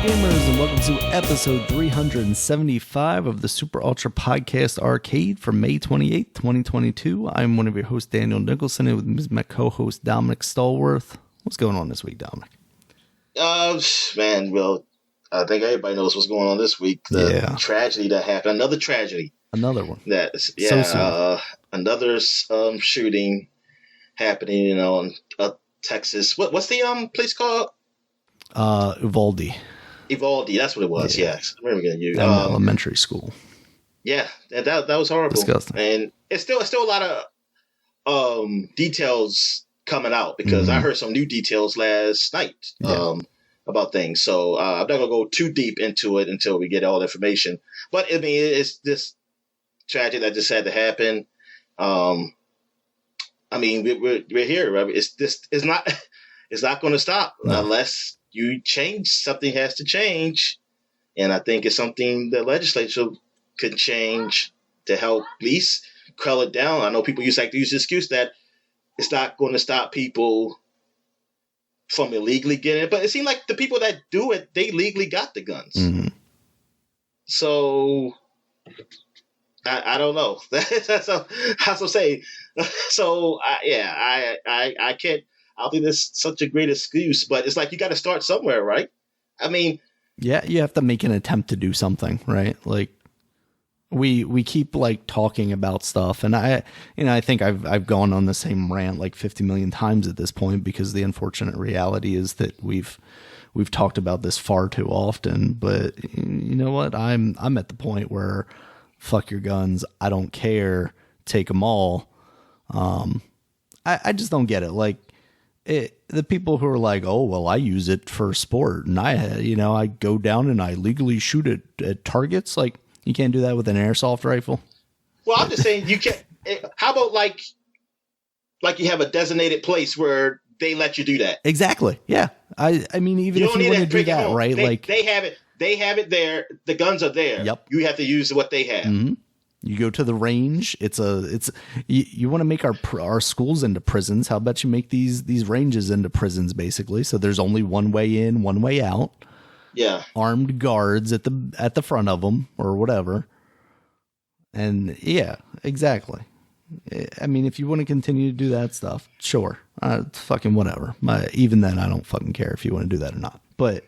gamers, and welcome to episode 375 of the Super Ultra Podcast Arcade for May 28th, 2022. I'm one of your hosts, Daniel Nicholson, and with my co-host, Dominic Stallworth. What's going on this week, Dominic? Man, well, I think everybody knows what's going on this week. The tragedy that happened. Another tragedy. Another one. Another shooting happening, in Texas. What's the place called? Uvalde. Uvalde, that's what it was. Yes, I remember getting you. Elementary school. Yeah, that was horrible. Disgusting. And it's still a lot of details coming out because I heard some new details last night about things. So I'm not gonna go too deep into it until we get all the information. But I mean, it's this tragedy that just had to happen. I mean, we're here. Right? It's not going to stop unless you change. Something has to change, and I think it's something the legislature could change to help at least quell it down. I know people like to use the excuse that it's not going to stop people from illegally getting it, but it seems like the people that do it, they legally got the guns. Mm-hmm. So I don't know. That's what I'm saying. So I can't. I don't think there's such a great excuse, but it's like you got to start somewhere, right? I mean, yeah, you have to make an attempt to do something, right? Like we keep like talking about stuff, and I think I've gone on the same rant like 50 million times at this point because the unfortunate reality is that we've talked about this far too often. But you know what? I'm at the point where fuck your guns. I don't care. Take them all. I just don't get it. Like. The people who are like, oh, well, I use it for sport and I go down and I legally shoot at targets. Like, you can't do that with an airsoft rifle. Well, I'm just saying you can't. How about like you have a designated place where they let you do that? Exactly. Yeah. I mean, even if you want to do that, right? They have it there. The guns are there. Yep. You have to use what they have. Mm-hmm. You go to the range. You want to make our schools into prisons. How about you make these ranges into prisons, basically? So there's only one way in, one way out. Yeah. Armed guards at the front of them or whatever. And yeah, exactly. I mean, if you want to continue to do that stuff, sure. Fucking whatever. Even then, I don't fucking care if you want to do that or not. But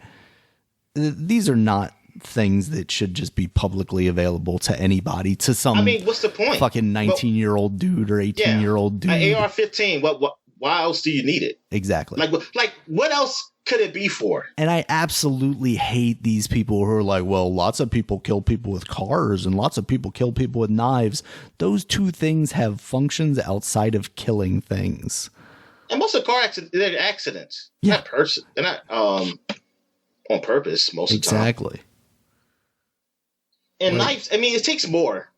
these are not things that should just be publicly available to anybody, to some what's the point? Fucking 19-year-old dude or 18-year-old dude. An AR-15, why else do you need it? Exactly. Like what else could it be for? And I absolutely hate these people who are like, well, lots of people kill people with cars and lots of people kill people with knives. Those two things have functions outside of killing things. And most of car accidents, they're accidents. Yeah. They're not on purpose most of the time. Exactly. And knives, I mean, it takes more.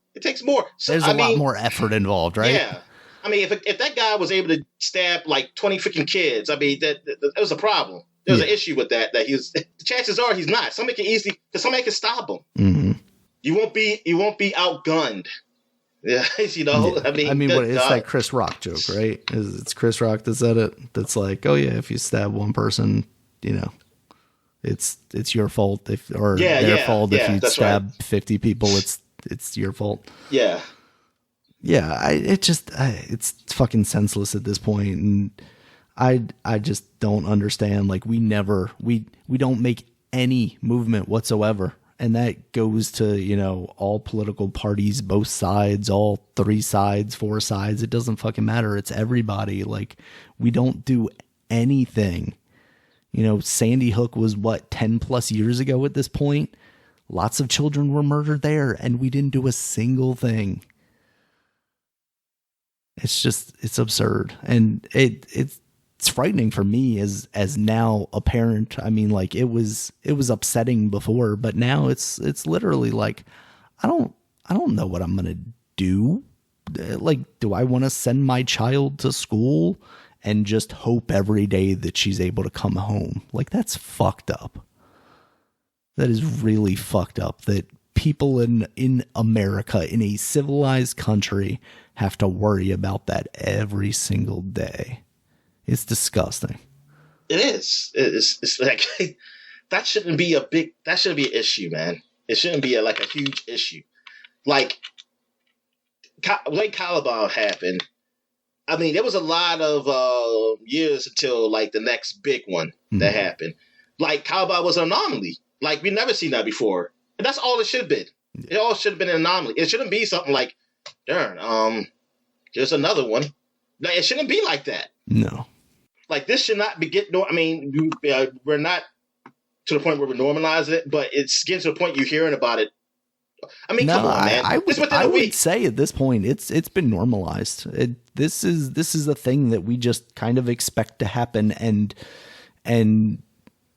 So, there's a lot more effort involved, right? Yeah. I mean, if that guy was able to stab like 20 freaking kids, I mean, that was a problem. There was an issue with that he was. The chances are he's not. Somebody can stop him. Mm-hmm. You won't be outgunned. Yeah, I mean, what is that Chris Rock joke, right? It's Chris Rock that said it. That's like, oh yeah, if you stab one person, it's your fault their fault if you stab 50 people. It's your fault. Yeah. Yeah. It's fucking senseless at this point, and I just don't understand. Like we don't make any movement whatsoever, and that goes to all political parties, both sides, all 3 sides, 4 sides. It doesn't fucking matter. It's everybody. Like we don't do anything. Sandy Hook was 10 plus years ago at this point. Lots of children were murdered there, and we didn't do a single thing. It's absurd. And it's frightening for me as now a parent. I mean, like it was upsetting before, but now it's literally like, I don't know what I'm going to do. Like, do I want to send my child to school and just hope every day that she's able to come home? Like, that's fucked up. That is really fucked up that people in America, in a civilized country, have to worry about that every single day. It's disgusting. It is. It's like that shouldn't be an issue, man. It shouldn't be a huge issue. Like, when Caliban happened, I mean, there was a lot of years until like the next big one that happened. Like, Caliban was an anomaly. Like, we've never seen that before. And that's all it should have been. It all should have been an anomaly. It shouldn't be something like, darn, there's another one. Like, it shouldn't be like that. No. Like, this should not be I mean, we're not to the point where we're normalizing it, but it's getting to the point you're hearing about it. I mean, come on, man. I would say at this point, it's been normalized. This is a thing that we just kind of expect to happen, and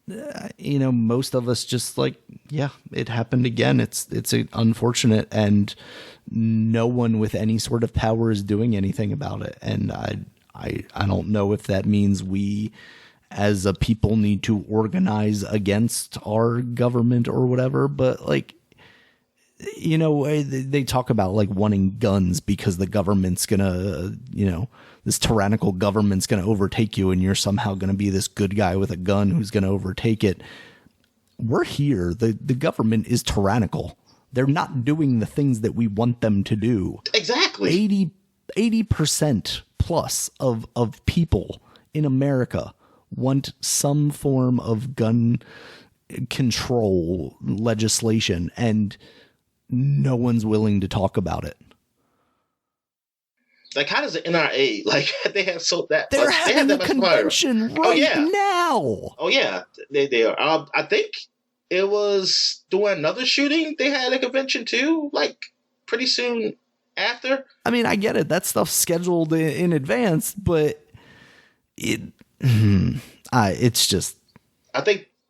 most of us just like, yeah, it happened again. It's unfortunate, and no one with any sort of power is doing anything about it. And I don't know if that means we as a people need to organize against our government or whatever, but like, they talk about like wanting guns because the government's gonna, this tyrannical government's gonna overtake you, and you're somehow gonna be this good guy with a gun who's gonna overtake it. We're here. The government is tyrannical. They're not doing the things that we want them to do. Exactly. 80% plus of people in America want some form of gun control legislation, and no one's willing to talk about it. Like, how does the NRA, like, they have they're having a convention now. Oh yeah, they are. I think it was doing another shooting. They had a convention too, like pretty soon after. I mean, I get it. That stuff's scheduled in advance, but it's just. I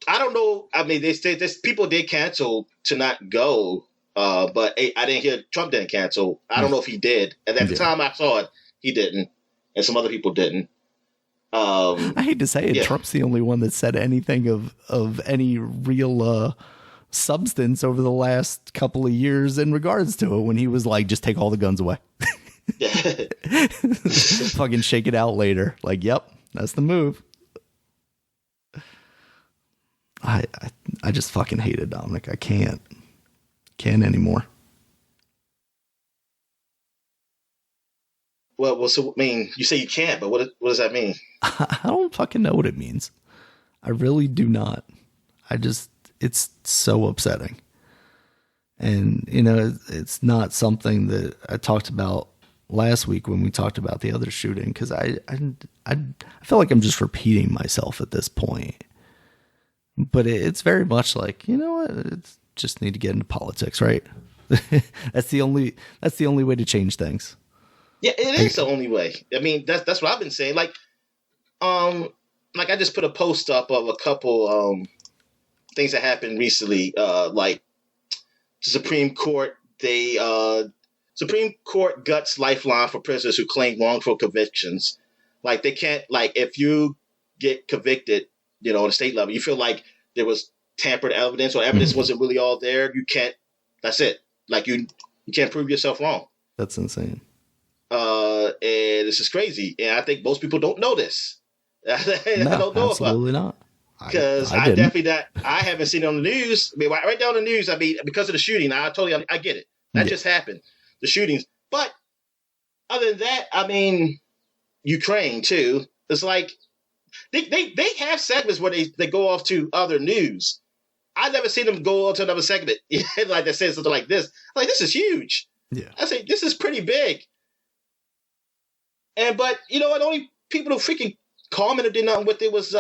don't know. I mean, they say this people did cancel to not go. But I didn't hear Trump didn't cancel. I don't know if he did. And at the time I saw it, he didn't. And some other people didn't. I hate to say it, Trump's the only one that said anything of any real substance over the last couple of years in regards to it, when he was like, just take all the guns away. Fucking shake it out later. Like, yep, that's the move. I just fucking hate it, Dominic. I can't anymore. Well, so, I mean, you say you can't, but what does that mean? I don't fucking know what it means. I really do not. It's so upsetting. And, it's not something that I talked about last week when we talked about the other shooting, because I feel like I'm just repeating myself at this point. But it's very much like, you know what? It's just need to get into politics, right? That's the only way to change things. Yeah, it is the only way. I mean, that's what I've been saying. Like I just put a post up of a couple things that happened recently. Like the Supreme Court, Supreme Court guts lifeline for prisoners who claim wrongful convictions. Like, they can't, like, if you get convicted, on a state level, you feel like there was tampered evidence or evidence wasn't really all there, you can't, that's it. Like, you can't prove yourself wrong. That's insane. And this is crazy. And I think most people don't know this. I don't know absolutely not. Because I definitely not, I haven't seen it on the news. I mean, right down the news, I mean, because of the shooting, I get it. That just happened. The shootings. But other than that, I mean, Ukraine too. It's like, they have segments where they go off to other news. I've never seen them go on to another segment like that says something like this. Like, this is huge. Yeah. I say, this is pretty big. But you know what? Only people who freaking commented did nothing with it was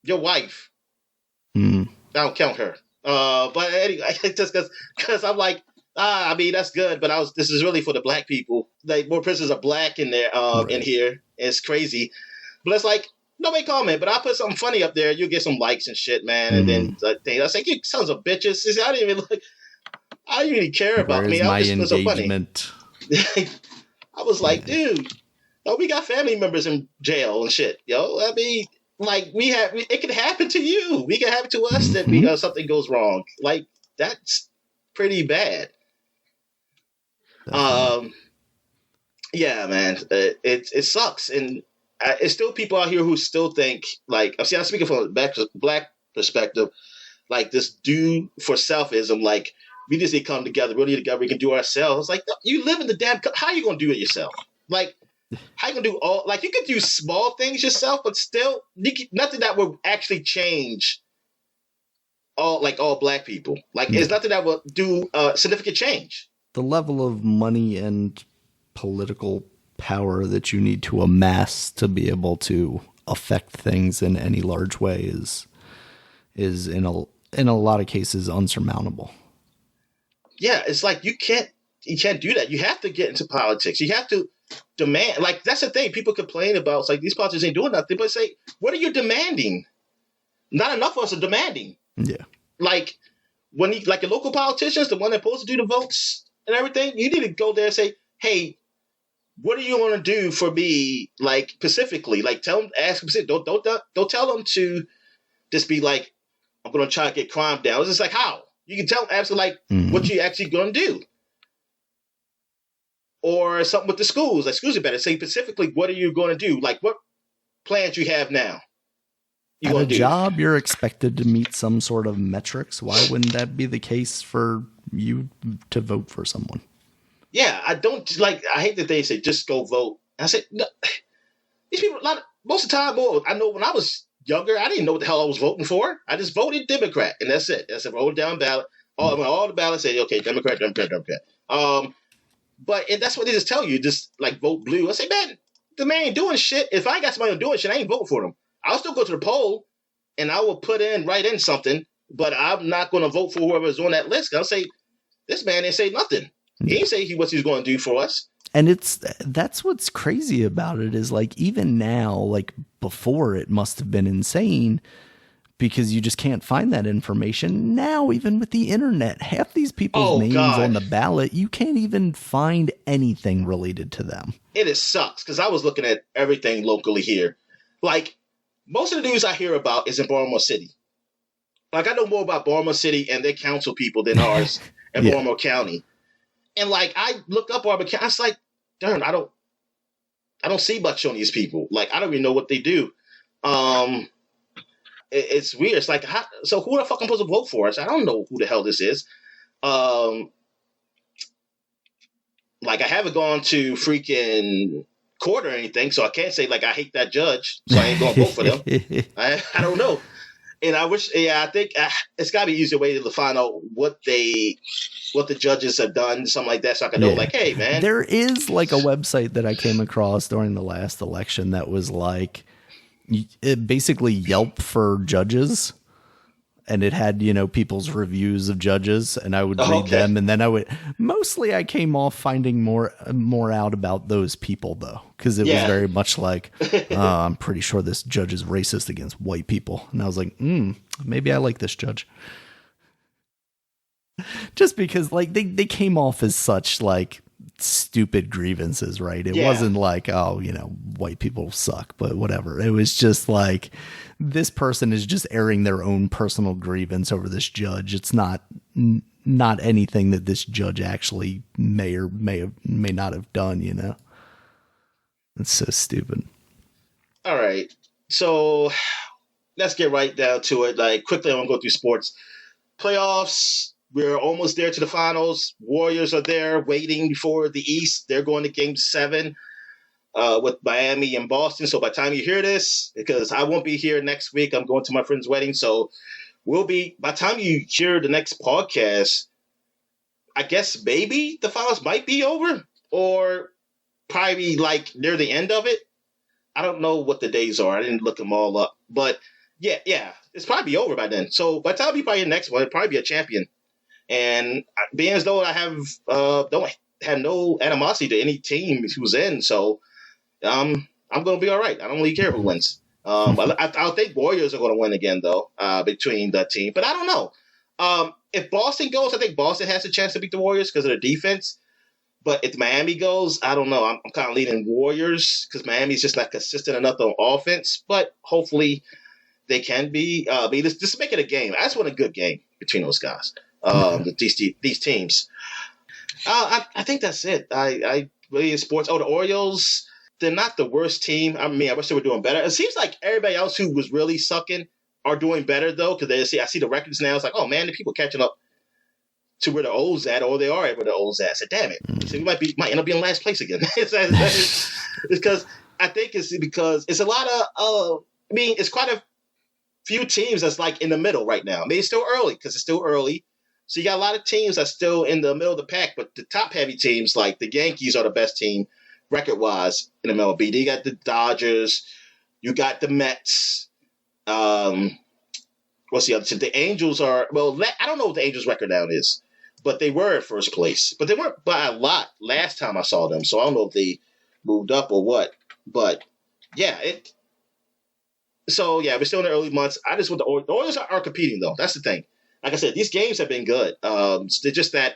your wife. I don't count her. But anyway, just because I'm like, I mean, that's good, but this is really for the black people. Like, more prisoners are black in there, in here. It's crazy. But it's like, nobody comment, but I put something funny up there, you'll get some likes and shit, man. And then I was like, you sons of bitches. I didn't really care about me. I just was so funny. I was like, dude, we got family members in jail and shit, yo. I mean, like, it could happen to you. We can happen to us that something goes wrong. Like, that's pretty bad. Yeah, man, it sucks. And it's still people out here who still think like, I'm speaking from a black perspective, like this do for selfism, like we just need to come together, really together, we can do ourselves. Like you live in the damn, how are you going to do it yourself? Like, how you going to do all, like you can do small things yourself, but still nothing that will actually change all black people. Like it's nothing that will do significant change. The level of money and political power that you need to amass to be able to affect things in any large way is in a lot of cases unsurmountable. Yeah, it's like you can't do that. You have to get into politics. You have to demand. Like that's the thing. People complain about. It's like these politicians ain't doing nothing. But say, what are you demanding? Not enough of us are demanding. Yeah. Like when like the local politicians, the one that's supposed to do the votes and everything, you need to go there and say, hey, what do you want to do for me? Like specifically, like tell them, ask them. Don't tell them to just be like, I'm going to try to get crime down. It's just like how you can tell them absolutely like what you actually going to do. Or something with the schools. Like schools are better. Say specifically, what are you going to do? Like what plans you have now? At a job, you're expected to meet some sort of metrics. Why wouldn't that be the case for you to vote for someone? Yeah, I hate that they say just go vote. I said, no, these people, most of the time, I know when I was younger, I didn't know what the hell I was voting for. I just voted Democrat, and that's it. That's a roll down ballot. All the ballots say, okay, Democrat. But that's what they just tell you, just like vote blue. I say, man, the man ain't doing shit. If I got somebody doing shit, I ain't voting for them. I'll still go to the poll, and I will write in something, but I'm not going to vote for whoever's on that list. I'll say, this man didn't say nothing. He didn't say what he's going to do for us. And that's what's crazy about it is like even now, like before it must have been insane because you just can't find that information. Now, even with the internet, half these people's names on the ballot, you can't even find anything related to them. It sucks because I was looking at everything locally here. Like most of the news I hear about is in Baltimore City. Like I know more about Baltimore City and their council people than ours in Baltimore County. And like I looked up Baltimore County, I was like, darn, I don't see much on these people. Like I don't even know what they do. It's weird. It's like, so who the fuck I'm supposed to vote for? I don't know who the hell this is. Like I haven't gone to freaking court or anything, so I can't say like I hate that judge, so I ain't gonna vote for them. I don't know. And I think it's got to be an easier way to find out what the judges have done, something like that, so I can know, like, hey, man. There is like a website that I came across during the last election that was like, it basically Yelp for judges. And it had, people's reviews of judges, and I would read them, and then I came off finding more out about those people, though, because it was very much like, I'm pretty sure this judge is racist against white people. And I was like, maybe I like this judge. Just because, like, they came off as such, like, stupid grievances, right? It wasn't like, white people suck, but whatever. It was just like, this person is just airing their own personal grievance over this judge. It's not anything that this judge actually may not have done, It's so stupid. All right. So let's get right down to it. Like quickly, I'm going to go through sports. Playoffs. We're almost there to the finals. Warriors are there waiting for the East. They're going to Game 7. With Miami and Boston. So by the time you hear this, because I won't be here next week, I'm going to my friend's wedding. So by the time you hear the next podcast, I guess maybe the finals might be over or probably like near the end of it. I don't know what the days are. I didn't look them all up, but yeah, it's probably over by then. So by the time you probably the next one, it'll probably be a champion. And being as though I have don't have no animosity to any team who's in, so I'm going to be all right. I don't really care who wins. I think Warriors are going to win again, though, between the team. But I don't know. If Boston goes, I think Boston has a chance to beat the Warriors because of their defense. But if Miami goes, I don't know. I'm kind of leaning Warriors because Miami's just not consistent enough on offense. But hopefully they can be. Just make it a game. I just want a good game between those guys, these teams. I think that's it. I really in sports. The Orioles. they're not the worst team. I mean, I wish they were doing better. It seems like everybody else who was really sucking are doing better though, because I see the records now. It's like, oh man, the people catching up to where the O's at, or they are at where the O's at. I said, damn it, so we might end up being in last place again. It's because I think it's because it's a lot of. I mean, it's quite a few teams that's like in the middle right now. I mean, it's still early because it's still early. So you got a lot of teams that's still in the middle of the pack, but the top heavy teams like the Yankees are the best team record wise in MLB. You got the Dodgers, you got the Mets. What's the other team? The Angels are I don't know what the Angels record now is, but they were in first place. But they weren't by a lot last time I saw them, so I don't know if they moved up or what. But yeah, So, yeah, we're still in the early months. I just want the Orioles are competing, though. That's the thing. Like I said, these games have been good. They're just that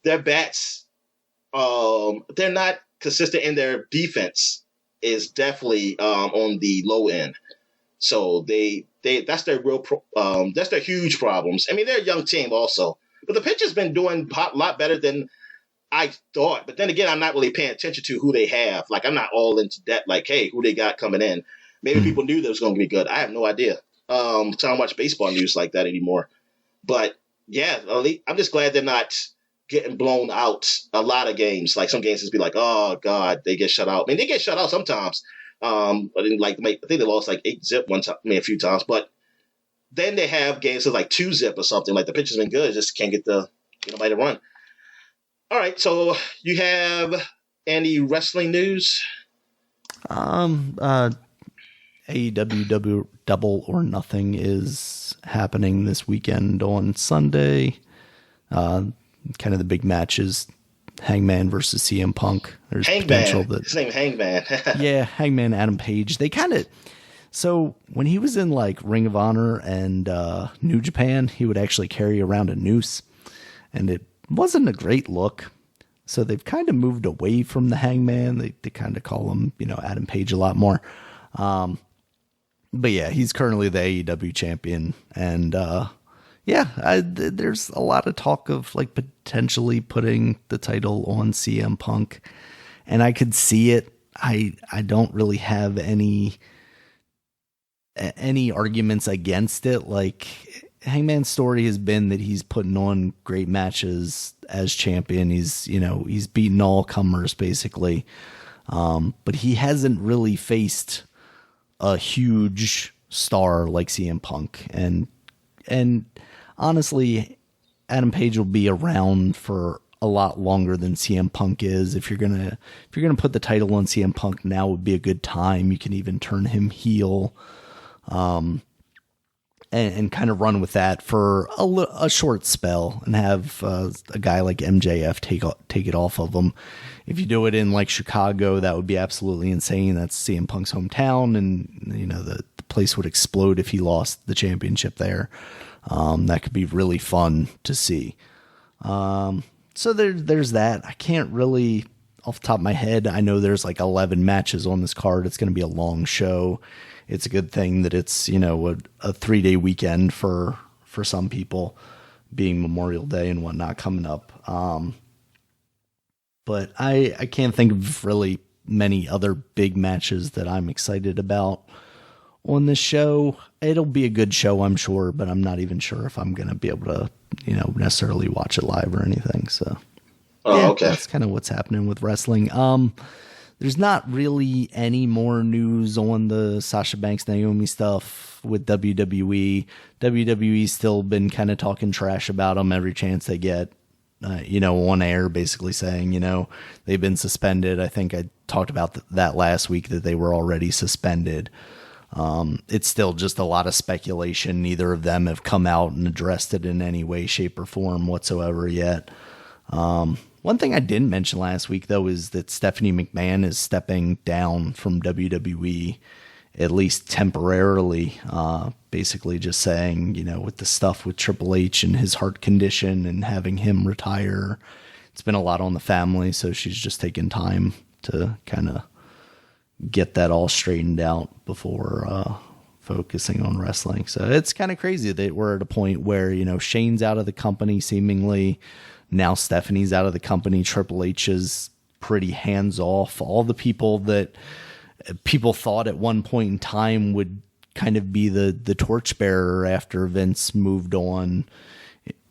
their bats, they're not consistent, and their defense is definitely on the low end. So that's their that's their huge problems. I mean, they're a young team also, but the pitcher's been doing a lot better than I thought. But then again, I'm not really paying attention to who they have. Like, I'm not all into that. Like, hey, who they got coming in. Maybe people knew that it was going to be good. I have no idea. So I don't watch baseball news like that anymore. But, yeah, I'm just glad they're not getting blown out a lot of games. Like, some games just be like, oh, God, they get shut out. I mean, they get shut out sometimes. I think they lost like 8-0 one time, a few times. But then they have games that's like 2-0 or something. Like, the pitcher's been good. Just can't get nobody to run. All right, so you have any wrestling news? AEW Double or Nothing is happening this weekend on Sunday. Kind of the big match is Hangman versus CM Punk. There's potential that his name Hangman. Yeah, Hangman Adam Page. They kind of when he was in like Ring of Honor and New Japan, he would actually carry around a noose, and it wasn't a great look. So they've kind of moved away from the Hangman. They kind of call him, Adam Page a lot more. But yeah, he's currently the AEW champion. And there's a lot of talk of like potentially putting the title on CM Punk. And I could see it. I don't really have any arguments against it. Like, Hangman's story has been that he's putting on great matches as champion. He's beaten all comers basically. But he hasn't really faced a huge star like CM Punk. And honestly, Adam Page will be around for a lot longer than CM Punk is. If you're gonna put the title on CM Punk, now would be a good time. You can even turn him heel. And kind of run with that for a short spell and have a guy like MJF take it off of him. If you do it in like Chicago, that would be absolutely insane. That's CM Punk's hometown, and the place would explode if he lost the championship there. That could be really fun to see. So there's that. I can't really, off the top of my head, I know there's like 11 matches on this card. It's going to be a long show. It's a good thing that it's, a 3-day weekend for some people, being Memorial Day and whatnot coming up. But I can't think of really many other big matches that I'm excited about on this show. It'll be a good show, I'm sure, but I'm not even sure if I'm going to be able to, necessarily watch it live or anything. So, okay. That's kind of what's happening with wrestling. There's not really any more news on the Sasha Banks Naomi stuff with WWE. WWE's still been kind of talking trash about them every chance they get, on air, basically saying, they've been suspended. I think I talked about that last week, that they were already suspended. It's still just a lot of speculation. Neither of them have come out and addressed it in any way, shape, or form whatsoever yet. One thing I didn't mention last week, though, is that Stephanie McMahon is stepping down from WWE, at least temporarily, basically just saying, with the stuff with Triple H and his heart condition and having him retire, it's been a lot on the family, so she's just taking time to kind of get that all straightened out before focusing on wrestling. So it's kind of crazy that we're at a point where, Shane's out of the company seemingly. Now Stephanie's out of the company. Triple H is pretty hands off. All the people that people thought at one point in time would kind of be the torchbearer after Vince moved on,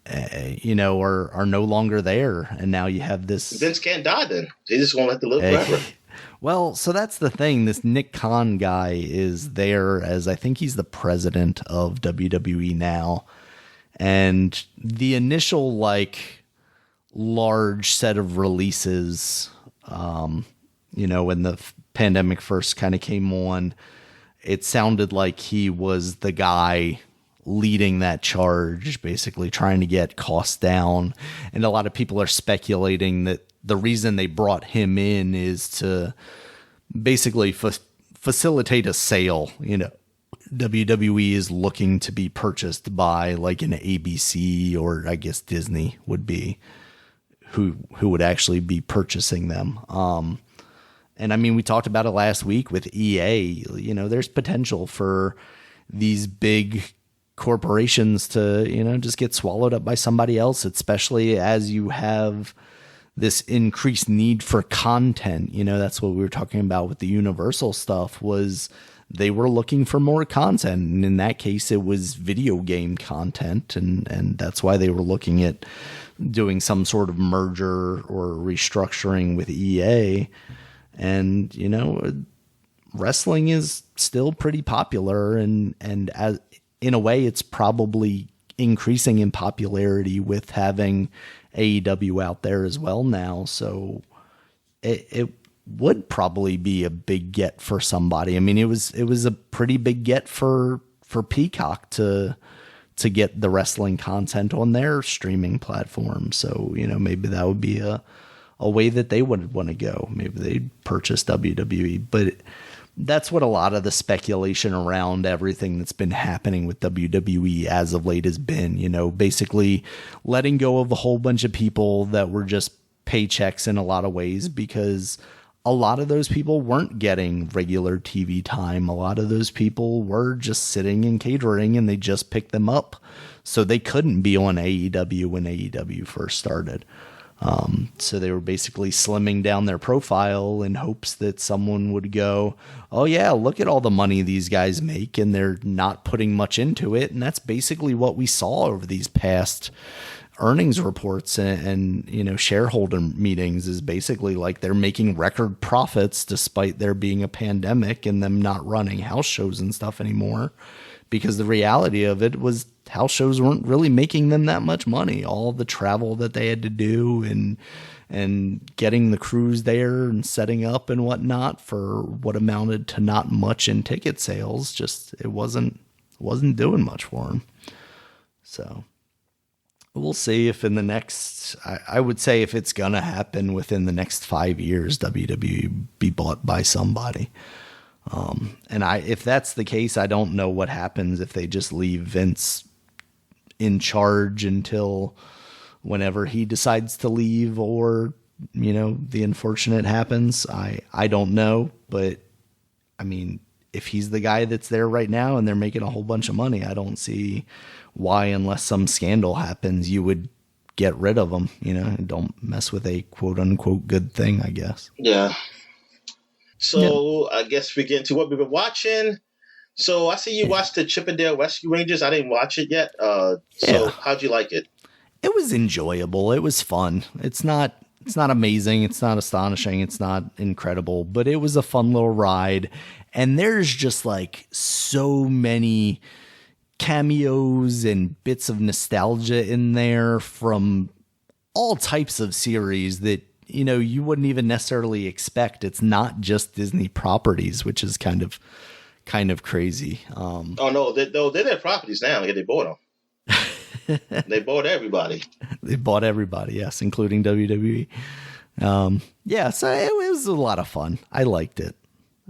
are no longer there. And now you have this. Vince can't die then. They just won't let to live forever. Well, so that's the thing. This Nick Khan guy is there as, I think he's the president of WWE now. And the initial, large set of releases, when the pandemic first kind of came on, it sounded like he was the guy leading that charge, basically trying to get costs down. And a lot of people are speculating that the reason they brought him in is to basically facilitate a sale. WWE is looking to be purchased by an ABC, or I guess Disney would be who would actually be purchasing them. And I mean, we talked about it last week with EA. There's potential for these big corporations to, just get swallowed up by somebody else, especially as you have this increased need for content. That's what we were talking about with the Universal stuff, was they were looking for more content. And in that case, it was video game content. And that's why they were looking at doing some sort of merger or restructuring with EA. And, wrestling is still pretty popular, and as in a way, it's probably increasing in popularity with having AEW out there as well now. So it would probably be a big get for somebody. I mean, it was a pretty big get for Peacock to get the wrestling content on their streaming platform. So, maybe that would be a way that they would want to go. Maybe they'd purchase WWE, but that's what a lot of the speculation around everything that's been happening with WWE as of late has been, basically letting go of a whole bunch of people that were just paychecks in a lot of ways, because a lot of those people weren't getting regular TV time. A lot of those people were just sitting in catering, and they just picked them up. So they couldn't be on AEW when AEW first started. So they were basically slimming down their profile in hopes that someone would go, oh yeah, look at all the money these guys make, and they're not putting much into it. And that's basically what we saw over these past earnings reports and shareholder meetings, is basically they're making record profits despite there being a pandemic and them not running house shows and stuff anymore. Because the reality of it was house shows weren't really making them that much money. All the travel that they had to do and getting the crews there and setting up and whatnot for what amounted to not much in ticket sales, just it wasn't doing much for them. So we'll see if in the next, I would say if it's going to happen within the next 5 years, WWE be bought by somebody. And if that's the case, I don't know what happens if they just leave Vince in charge until whenever he decides to leave, or, the unfortunate happens. I don't know, but I mean, if he's the guy that's there right now and they're making a whole bunch of money, I don't see why, unless some scandal happens, you would get rid of him, don't mess with a quote unquote good thing, I guess. Yeah. So I guess we get into what we've been watching. So I see you watched the Chippendale Rescue Rangers. I didn't watch it yet. So how'd you like it? It was enjoyable. It was fun. It's not amazing. It's not astonishing. It's not incredible, but it was a fun little ride. And there's just so many cameos and bits of nostalgia in there from all types of series that, you wouldn't even necessarily expect. It's not just Disney properties, which is kind of crazy. Oh no, they're their properties now. Yeah, they bought them. They bought everybody. They bought everybody, yes, including WWE. So it was a lot of fun. I liked it.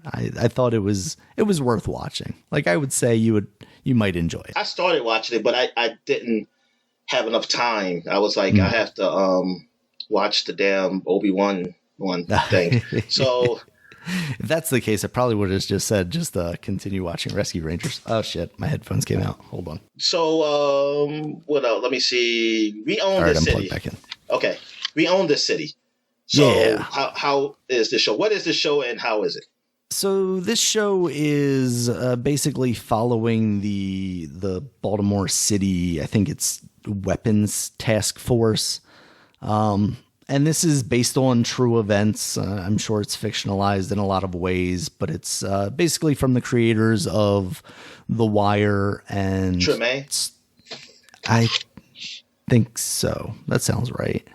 I thought it was worth watching. I would say you might enjoy it. I started watching it, but I didn't have enough time. I was I have to watch the damn Obiwan one thing. So if that's the case, I probably would have just said, continue watching Rescue Rangers. Oh shit, my headphones came out. Hold on. So what else? Let me see. We own this city. Back in. Okay. We own this city. So how is the show? What is the show and how is it? So this show is basically following the Baltimore City, I think it's Weapons Task Force. And this is based on true events. I'm sure it's fictionalized in a lot of ways, but it's basically from the creators of The Wire and... Treme? I think so. That sounds right.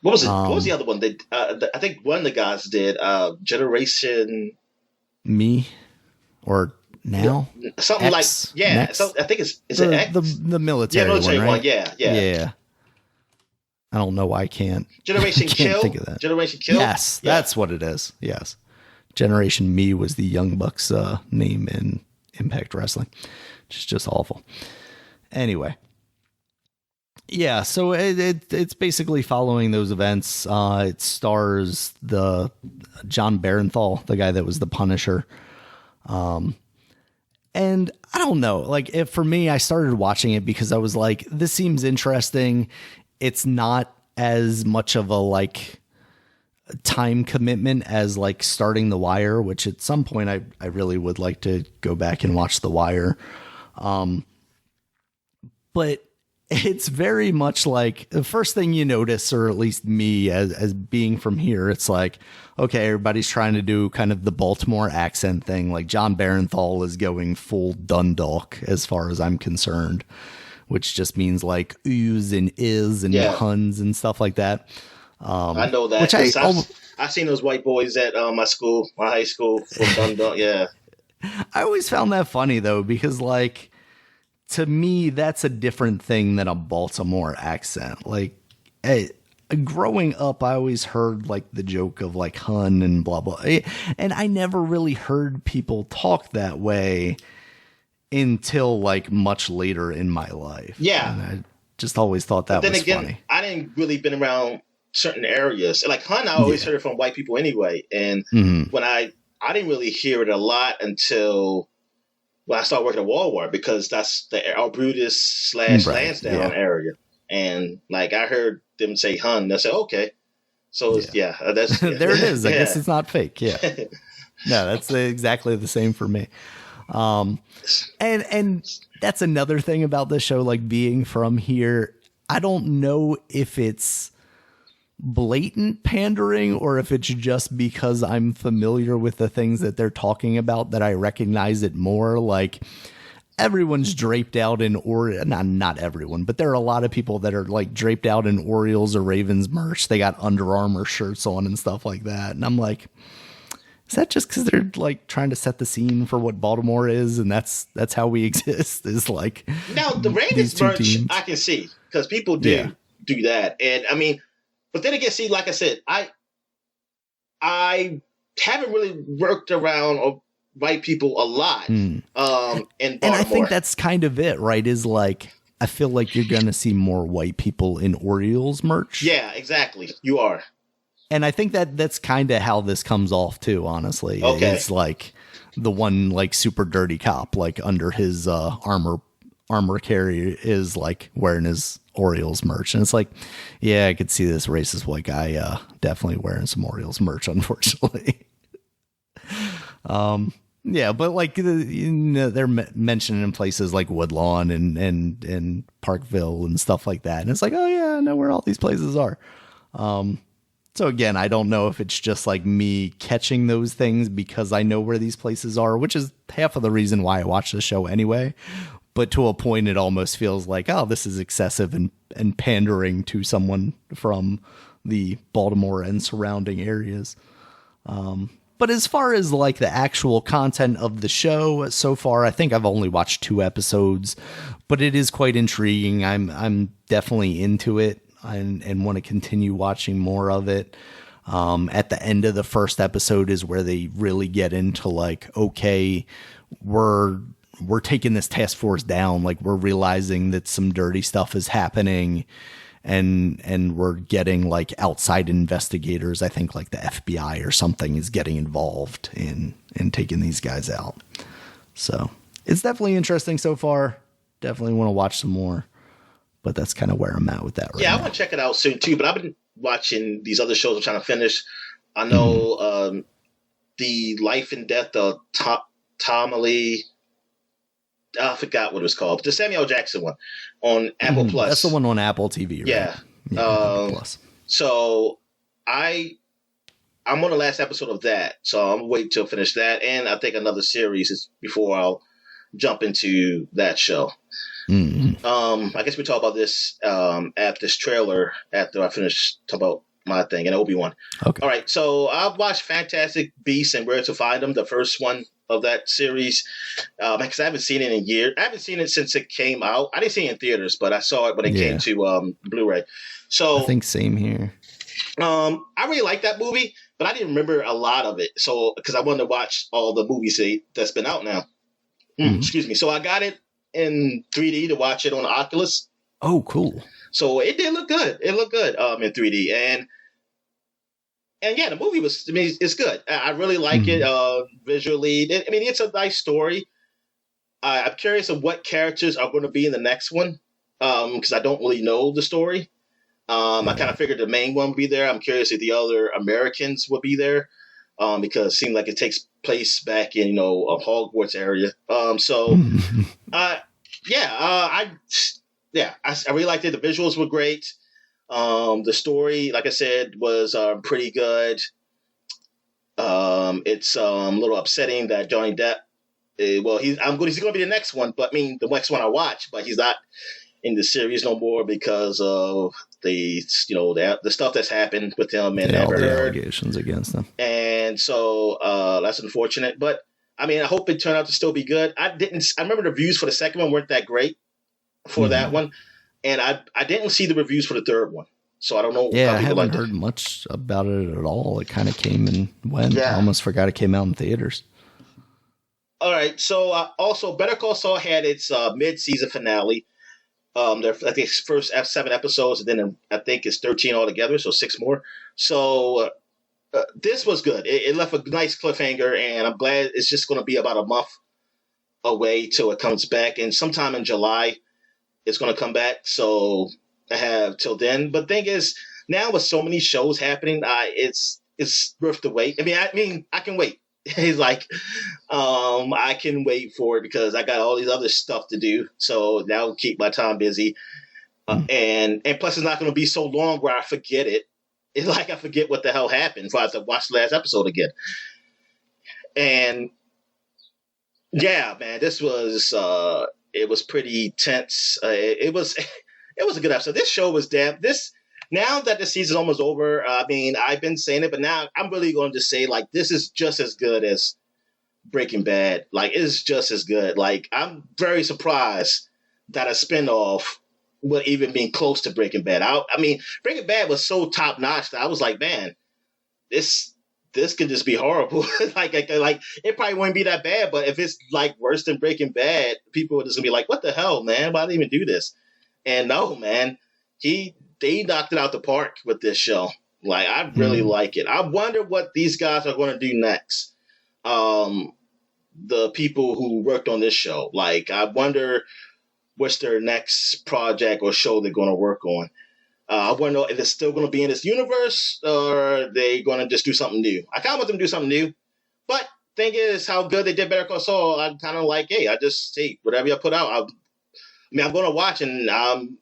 What was it? What was the other one? I think one of the guys did Generation... Me? Or Now? Something X? like... Yeah. Next? So I think it's X? The military, military one, right? Yeah. I don't know why I can't. Generation Kill? Think of that. Generation Kill? Yes, that's what it is. Yes. Generation Me was the Young Bucks name in Impact Wrestling, which is just awful. Anyway. Yeah, so it's basically following those events. It stars the John Barenthal, the guy that was the Punisher. And I don't know, like for me, I started watching it because I was like, this seems interesting. It's not as much of a time commitment as starting The Wire, which at some point I really would like to go back and watch The Wire. But it's very much the first thing you notice, or at least me as being from here, it's okay, everybody's trying to do kind of the Baltimore accent thing. Like John Barenthal is going full Dundalk as far as I'm concerned, which just means oohs and is and huns and stuff like that. I know that. Which I've seen those white boys at my high school from Dundalk. Yeah. I always found that funny though, because to me, that's a different thing than a Baltimore accent. Growing up, I always heard the joke of hun and blah, blah. And I never really heard people talk that way until much later in my life. Yeah. And I just always thought that was funny. I didn't really been around certain areas. Hun, I always heard it from white people anyway. And when I didn't really hear it a lot until when I started working at Walmart, because that's the Arbutus / Lansdowne area. And I heard them say hun, and I said, okay. So that's there it is. I guess it's not fake. Yeah. No, that's exactly the same for me. And that's another thing about the show, being from here. I don't know if it's blatant pandering or if it's just because I'm familiar with the things that they're talking about that I recognize it more. Everyone's draped out in not everyone, but there are a lot of people that are draped out in Orioles or Ravens merch. They got Under Armour shirts on and stuff like that. And I'm like, is that just because they're trying to set the scene for what Baltimore is, and that's how we exist? Is now the Ravens merch teams. I can see, because people do that, and I mean, but then again, see, like I said, I haven't really worked around white people a lot in Baltimore. And I think that's kind of it, right? Is I feel like you're gonna see more white people in Orioles merch. Yeah, exactly. You are. And I think that's kind of how this comes off too, honestly. Okay. It's the one super dirty cop under his armor carrier is wearing his Orioles merch. And it's I could see this racist white guy definitely wearing some Orioles merch, unfortunately. Yeah, but they're mentioned in places like Woodlawn and Parkville and stuff like that. And it's oh yeah, I know where all these places are. So again, I don't know if it's just me catching those things because I know where these places are, which is half of the reason why I watch the show anyway. But to a point, it almost feels oh, this is excessive and pandering to someone from the Baltimore and surrounding areas. But as far as the actual content of the show so far, I think I've only watched 2 episodes, but it is quite intriguing. I'm definitely into it. And want to continue watching more of it. At the end of the first episode is where they really get into okay, we're taking this task force down. We're realizing that some dirty stuff is happening, and we're getting outside investigators. I think the FBI or something is getting involved in taking these guys out. So it's definitely interesting so far. Definitely want to watch some more. But that's kind of where I'm at with that right now. Yeah, I want to check it out soon too. But watching these other shows I'm trying to finish. I know the Life and Death of Tommy. I forgot what it was called. The Samuel Jackson one on Apple Plus. That's the one on Apple TV, right? Yeah. Apple Plus. So I'm on the last episode of that. So I'm waiting to finish that. And I think another series is before I'll jump into that show. I guess we talk about this at this trailer after I finish talking about my thing and Obiwan. Okay. All right. So I've watched Fantastic Beasts and Where to Find Them, the first one of that series, because I haven't seen it in years. I haven't seen it since it came out. I didn't see it in theaters, but I saw it when it came to Blu-ray. So I think same here. I really like that movie, but I didn't remember a lot of it. So because I wanted to watch all the movies that's been out now. Excuse me. So I got it in 3D to watch it on the Oculus. Oh, cool. So it did look good. It looked good in 3D. And yeah, the movie was, I mean, it's good. I really like it visually. I mean, it's a nice story. I'm curious of what characters are going to be in the next one because I don't really know the story. I kind of figured the main one would be there. I'm curious if the other Americans would be there because it seemed like it takes place back in, a Hogwarts area. I really liked it. The visuals were great. The story, like I said, was pretty good. It's a little upsetting that Johnny Depp. He's going to be the next one, but I mean the next one I watch, but he's not in the series no more because of the stuff that's happened with him and all the allegations against him. And so that's unfortunate. But I mean, I hope it turned out to still be good. I remember the reviews for the second one weren't that great for that one. And I didn't see the reviews for the third one, so I don't know. Yeah, I haven't heard much about it at all. It kind of came and went. Yeah. I almost forgot it came out in theaters. All right, so also Better Call Saul had its mid-season finale. I think first 7 episodes, and then I think it's 13 altogether, so 6 more. So this was good. It left a nice cliffhanger, and I'm glad it's just going to be about a month away till it comes back, and sometime in July. It's going to come back, so I have till then. But the thing is, now with so many shows happening, it's worth the wait. I mean, I can wait. He's like, I can wait for it because I got all these other stuff to do. So that will keep my time busy. And plus, it's not going to be so long where I forget it. It's like I forget what the hell happened before I have to watch the last episode again. And yeah, man, this was. It was pretty tense. It was a good episode. This show was now that the season's almost over, I mean, I've been saying it, but now I'm really going to just say, like, this is just as good as Breaking Bad. Like, it's just as good. Like, I'm very surprised that a spinoff would even be close to Breaking Bad. I mean, Breaking Bad was so top-notch that I was like, man, this could just be horrible. like it probably wouldn't be that bad, but if it's like worse than Breaking Bad, people are just gonna be like, "What the hell, man? Why did they even do this?" And no, man, they knocked it out the park with this show. Like, I really like it. I wonder what these guys are going to do next. The people who worked on this show, like, I wonder what's their next project or show they're going to work on. I want to know if it's still going to be in this universe or are they going to just do something new. I kind of want them to do something new. But thing is, how good they did Better Call Saul, I'm kind of like, hey, whatever you put out, I'm going to watch, and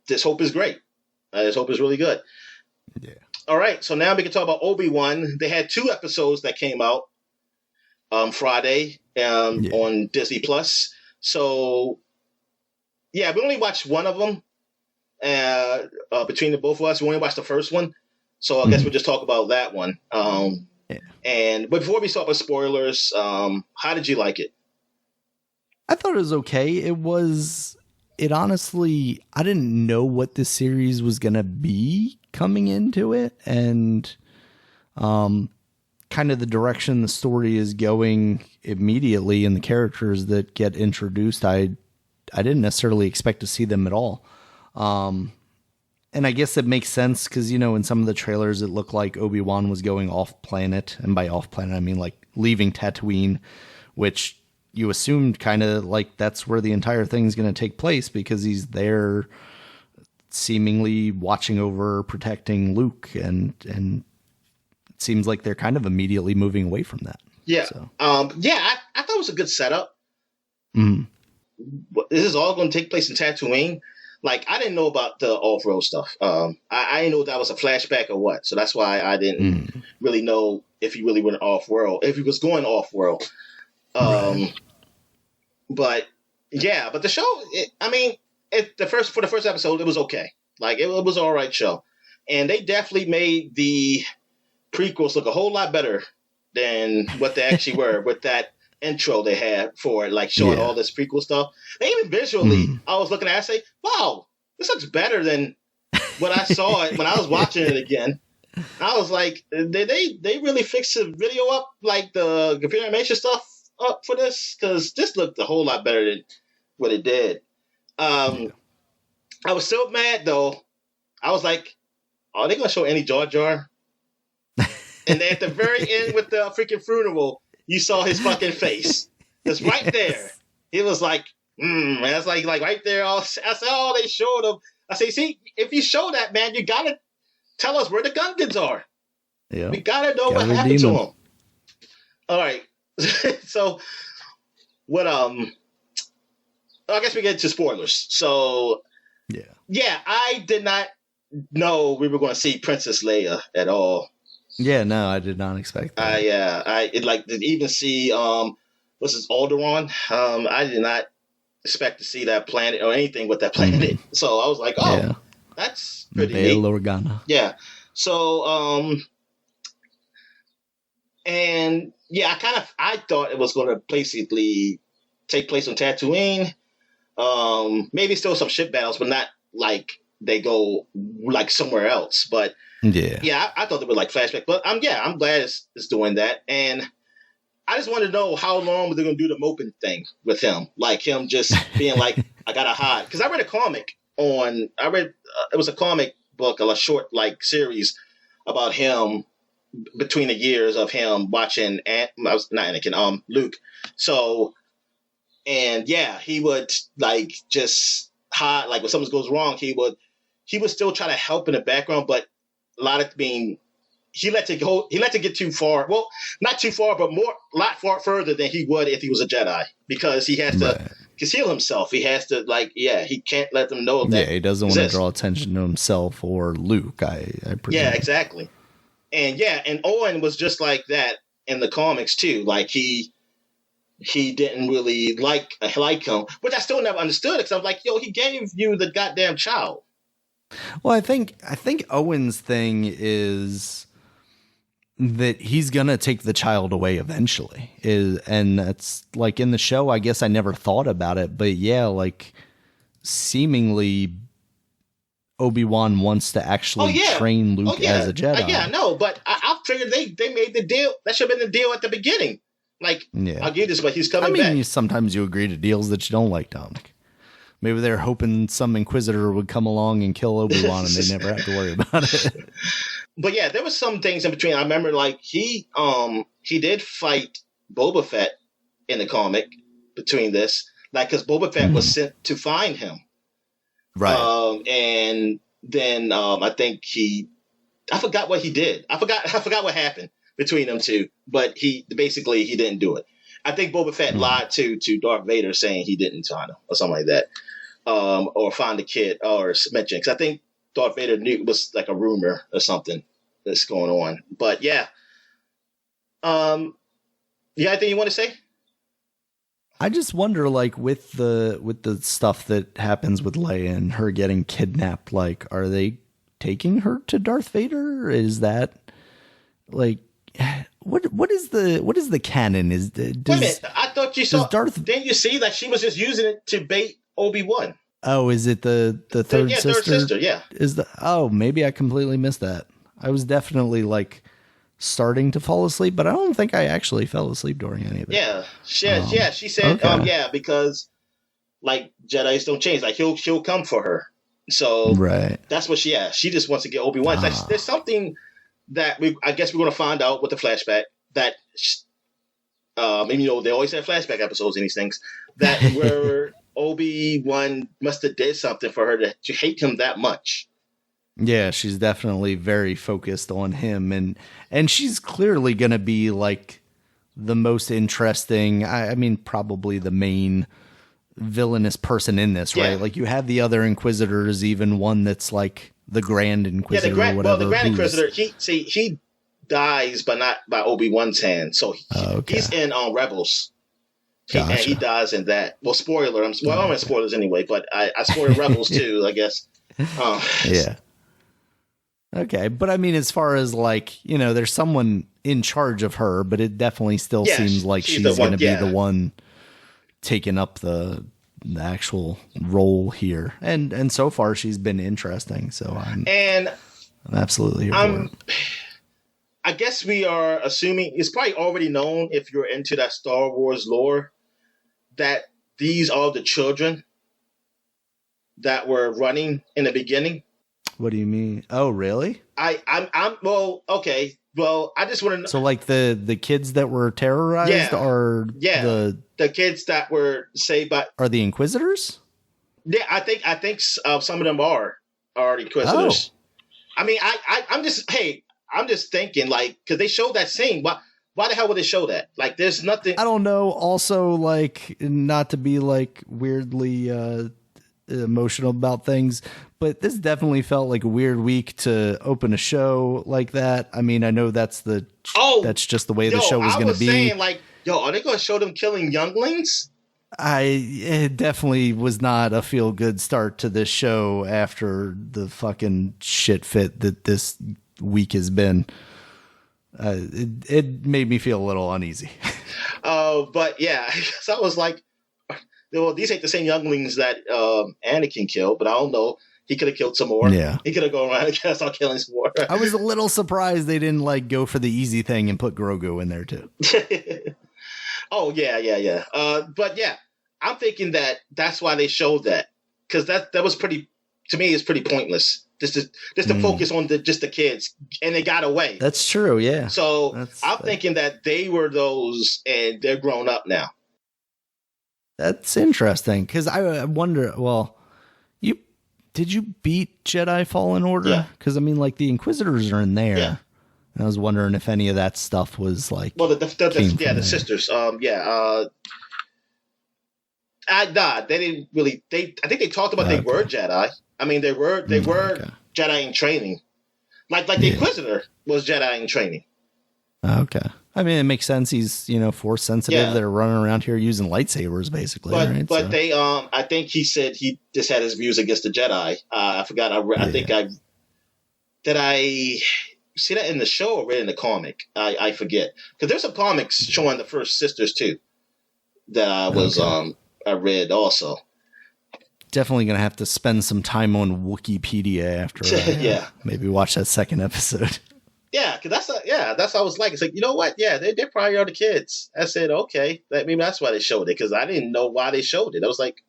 this hope is great. This hope is really good. Yeah. All right, so now we can talk about Obi-Wan. They had 2 episodes that came out Friday on Disney Plus. So, yeah, we only watched one of them. Between the both of us, we only watched the first one, so I guess we'll just talk about that one. But before we start with spoilers, how did you like it? I thought it was okay. It honestly, I didn't know what this series was gonna be coming into it, and kind of the direction the story is going immediately, and the characters that get introduced, I didn't necessarily expect to see them at all. And I guess it makes sense because, in some of the trailers, it looked like Obi-Wan was going off planet. And by off planet, I mean like leaving Tatooine, which you assumed kind of like that's where the entire thing's going to take place because he's there seemingly watching over, protecting Luke, and it seems like they're kind of immediately moving away from that. Yeah. So. I thought it was a good setup. Mm. This is all going to take place in Tatooine. Like, I didn't know about the off-world stuff. I didn't know that was a flashback or what. So that's why I didn't really know if he really went off-world, if he was going off-world. Right. But the show, for the first episode, it was okay. Like, it was an all right show. And they definitely made the prequels look a whole lot better than what they actually were with that intro they had for it, like showing all this prequel stuff. And even visually, I was looking at it and say, wow, this looks better than what I saw it when I was watching it again. I was like, they really fixed the video up, like the computer animation stuff up for this? Because this looked a whole lot better than what it did. I was so mad, though. I was like, are they going to show any Jar Jar? And then at the very end with the freaking funeral, you saw his fucking face. It's right there. It was like, that's like right there. I said, oh, they showed him. I say, see, if you show that, man, you got to tell us where the Gungans are. Yeah. We got to know what happened to him. All right. So, what, I guess we get to spoilers. So, yeah, I did not know we were going to see Princess Leia at all. Yeah, no, I did not expect that. I didn't even see what's this, Alderaan. I did not expect to see that planet or anything with that planet. So I was like, that's pretty neat. Bail Organa. Yeah. So and yeah, I thought it was going to basically take place on Tatooine. Maybe still some ship battles, but not like they go like somewhere else. But I thought they were like flashback. But I'm glad it's doing that. And I just wanted to know how long they're going to do the moping thing with him, like him just being like, I gotta hide. Because I read a comic it was a comic book, a short like series about him between the years of him watching Luke. So, and he would like just hide, like when something goes wrong, he would still try to help in the background, but a lot of he let it get too far. Well, not too far, but a lot further than he would if he was a Jedi, because he has to conceal himself. He has to he can't let them know that. Yeah, he doesn't want to draw attention to himself or Luke. I presume. Yeah, exactly. And Owen was just like that in the comics too. Like he didn't really like him, which I still never understood, because I was like, yo, he gave you the goddamn child. Well, I think Owen's thing is that he's gonna take the child away eventually, and that's like in the show. I guess I never thought about it, but like seemingly Obi-Wan wants to actually train Luke as a Jedi. No, but I figured they made the deal. That should have been the deal at the beginning. Like, I'll give this, but he's coming back. Sometimes you agree to deals that you don't like, Dominic. Maybe they're hoping some Inquisitor would come along and kill Obi-Wan and they never have to worry about it. But yeah, there was some things in between. I remember like he did fight Boba Fett in the comic between this, like, because Boba Fett was sent to find him. Right. And then I think I forgot what he did. I forgot what happened between them two, but he didn't do it. I think Boba Fett lied to Darth Vader, saying he didn't find him or something like that. Or find the kid or mention, because I think Darth Vader knew it was like a rumor or something that's going on. But you got anything you want to say? I just wonder, like, with the stuff that happens with Leia and her getting kidnapped, like, are they taking her to Darth Vader? Is that like what is the canon? Wait a minute, I thought you saw didn't you see that she was just using it to bait Obi-Wan? Oh, is it the third sister? Third sister, yeah. Maybe I completely missed that. I was definitely like starting to fall asleep, but I don't think I actually fell asleep during any of it. Yeah. She said, okay. Because like Jedis don't change. Like he'll come for her. So that's what she just wants to get Obi-Wan. Like, there's something that I guess we're going to find out with the flashback that, they always have flashback episodes in these things, that where Obi-Wan must have did something for her to hate him that much. Yeah, she's definitely very focused on him, and she's clearly going to be like the most interesting. I mean, probably the main villainous person in this, right? Like you have the other Inquisitors, even one that's like the Grand Inquisitor. Yeah, the Grand Inquisitor. He dies, but not by Obi-Wan's hand. So he's in Rebels. And he dies in that. Well, spoiler. I'm in spoilers anyway, but I spoiled Rebels too, I guess. Yeah. Okay, but I mean, as far as like, you know, there's someone in charge of her, but it definitely still seems like she's going to be the one taking up the actual role here. And so far she's been interesting. So I'm absolutely here for it. I guess we are assuming it's probably already known if you're into that Star Wars lore that these are the children that were running in the beginning. What do you mean? Oh, really? Okay. Well, I just want to know. So like the kids that were terrorized are the kids that were saved by are the Inquisitors? Yeah, I think some of them are Inquisitors. Oh. I mean, I'm just thinking like because they showed that scene. Why the hell would they show that? Like, there's nothing. I don't know. Also, like, not to be like weirdly emotional about things, but this definitely felt like a weird week to open a show like that. I mean, I know that's just the way the show was going to be. Saying, like, are they going to show them killing younglings? It definitely was not a feel good start to this show after the fucking shit fit that this week has been. It made me feel a little uneasy. But yeah, so I was like, well, these ain't the same younglings that Anakin killed, but I don't know. He could have killed some more. Yeah, he could have gone around and start killing some more. I was a little surprised they didn't like go for the easy thing and put Grogu in there too. Oh yeah. But yeah, I'm thinking that's why they showed that because that was pretty. To me, it's pretty pointless. Just to focus on just the kids, and they got away. That's true. Yeah. So I'm thinking that they were those, and they're grown up now. That's interesting because I wonder. Well, did you beat Jedi Fallen Order? Because I mean, like the Inquisitors are in there. Yeah. And I was wondering if any of that stuff was like. Well, the sisters. They didn't really. I think they talked about they were Jedi. I mean, they were Jedi in training, like the Inquisitor was Jedi in training. Okay. I mean, it makes sense. He's, force sensitive. Yeah. They're running around here using lightsabers, basically. But they, I think he said he just had his views against the Jedi. I forgot. Did I see that in the show or read in the comic? I forget because there's some comics showing the first sisters too that I read also. Definitely going to have to spend some time on Wikipedia after maybe watch that second episode. Yeah, because that's how I was like. It's like, you know what? Yeah, they probably are the kids. I said, okay, maybe that's why they showed it because I didn't know why they showed it. I was like,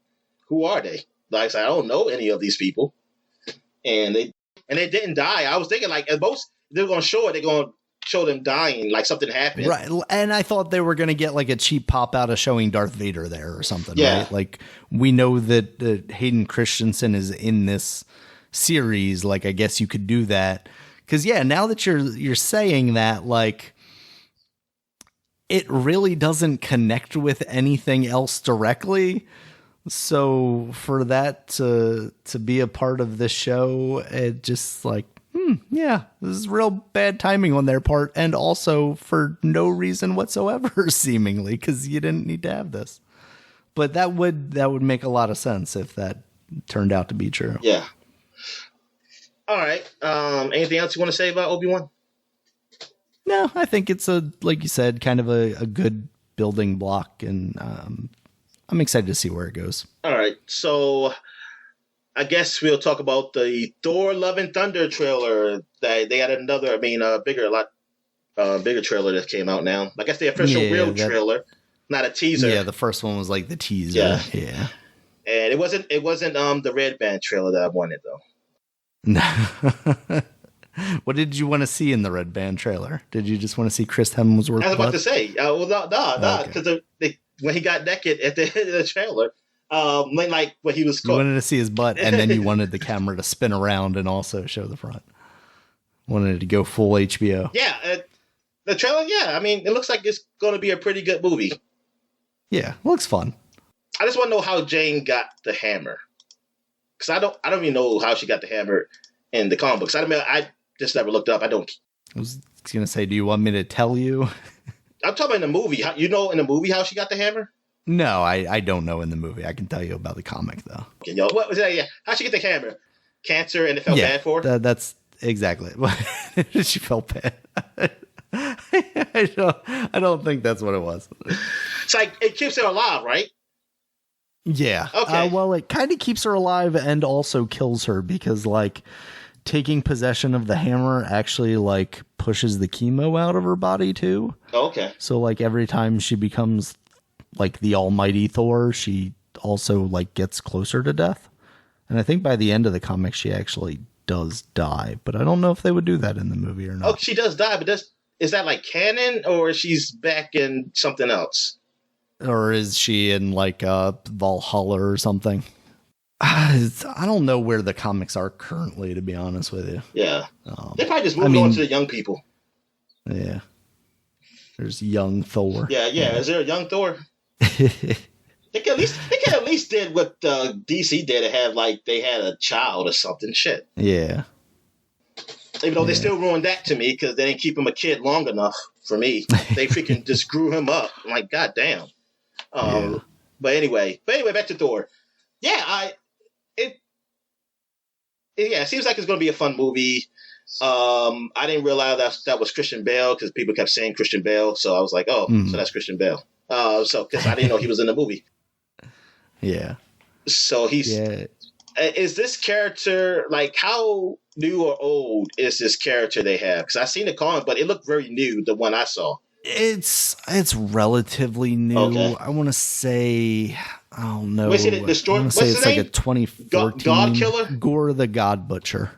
who are they? Like I said, I don't know any of these people, and they didn't die. I was thinking like at most they're going to show it. They're going to show them dying, like something happened. Right, and I thought they were going to get like a cheap pop out of showing Darth Vader there or something. Yeah, right? Like we know that Hayden Christensen is in this series. Like I guess you could do that. Because, now that you're saying that, like, it really doesn't connect with anything else directly. So for that to be a part of the show, it just like, this is real bad timing on their part. And also for no reason whatsoever, seemingly, because you didn't need to have this. But that would make a lot of sense if that turned out to be true. Yeah. All right. Anything else you want to say about Obi-Wan? No, I think it's like you said, kind of a good building block, and I'm excited to see where it goes. All right. So I guess we'll talk about the Thor: Love and Thunder trailer. They had another, bigger trailer that came out now. I guess the official trailer, not a teaser. Yeah, the first one was like the teaser. Yeah. And it wasn't the Red Band trailer that I wanted though. What did you want to see in the Red Band trailer? Did you just want to see Chris Hemsworth? I was about to say, because when he got naked at the end of the trailer, Like when he was You wanted to see his butt, and then you wanted the camera to spin around and also show the front. Wanted it to go full HBO. Yeah, the trailer. Yeah, I mean, it looks like it's going to be a pretty good movie. Yeah, looks fun. I just want to know how Jane got the hammer, because I don't even know how she got the hammer in the comic books. I just never looked up. I was gonna say, do you want me to tell you? I'm talking about in the movie. In the movie how she got the hammer? No, I don't know in the movie. I can tell you about the comic though. Okay, yo, what was that? Yeah, how'd she get the hammer? Cancer, and it felt bad for her. That's exactly. She felt bad. I don't think that's what it was. It's like it keeps her alive, right? Yeah. Okay. Well, it kind of keeps her alive and also kills her because, like, taking possession of the hammer actually, like, pushes the chemo out of her body, too. Okay. So, like, every time she becomes, like, the almighty Thor, she also, like, gets closer to death. And I think by the end of the comic, she actually does die. But I don't know if they would do that in the movie or not. Oh, she does die, but is that, like, canon, or she's back in something else? Or is she in like Valhalla or something? I don't know where the comics are currently, to be honest with you. Yeah. They probably just moved on to the young people. Yeah. There's young Thor. Yeah. Is there a young Thor? They can at least did what DC did to have, like, they had a child or something. Shit. Yeah. Even though they still ruined that to me because they didn't keep him a kid long enough for me. They freaking just grew him up. I'm like, God damn. But anyway, back to Thor. Yeah, it seems like it's going to be a fun movie. I didn't realize that was Christian Bale because people kept saying Christian Bale, so I was like, so that's Christian Bale. Because I didn't know he was in the movie. Yeah. So is this character, like, how new or old is this character they have? Because I've seen the comic, but it looked very new, the one I saw. It's relatively new. Okay. I want to say, I don't know. What's it, the story? I want to say it's like a 2014 God Killer? Gore the God Butcher.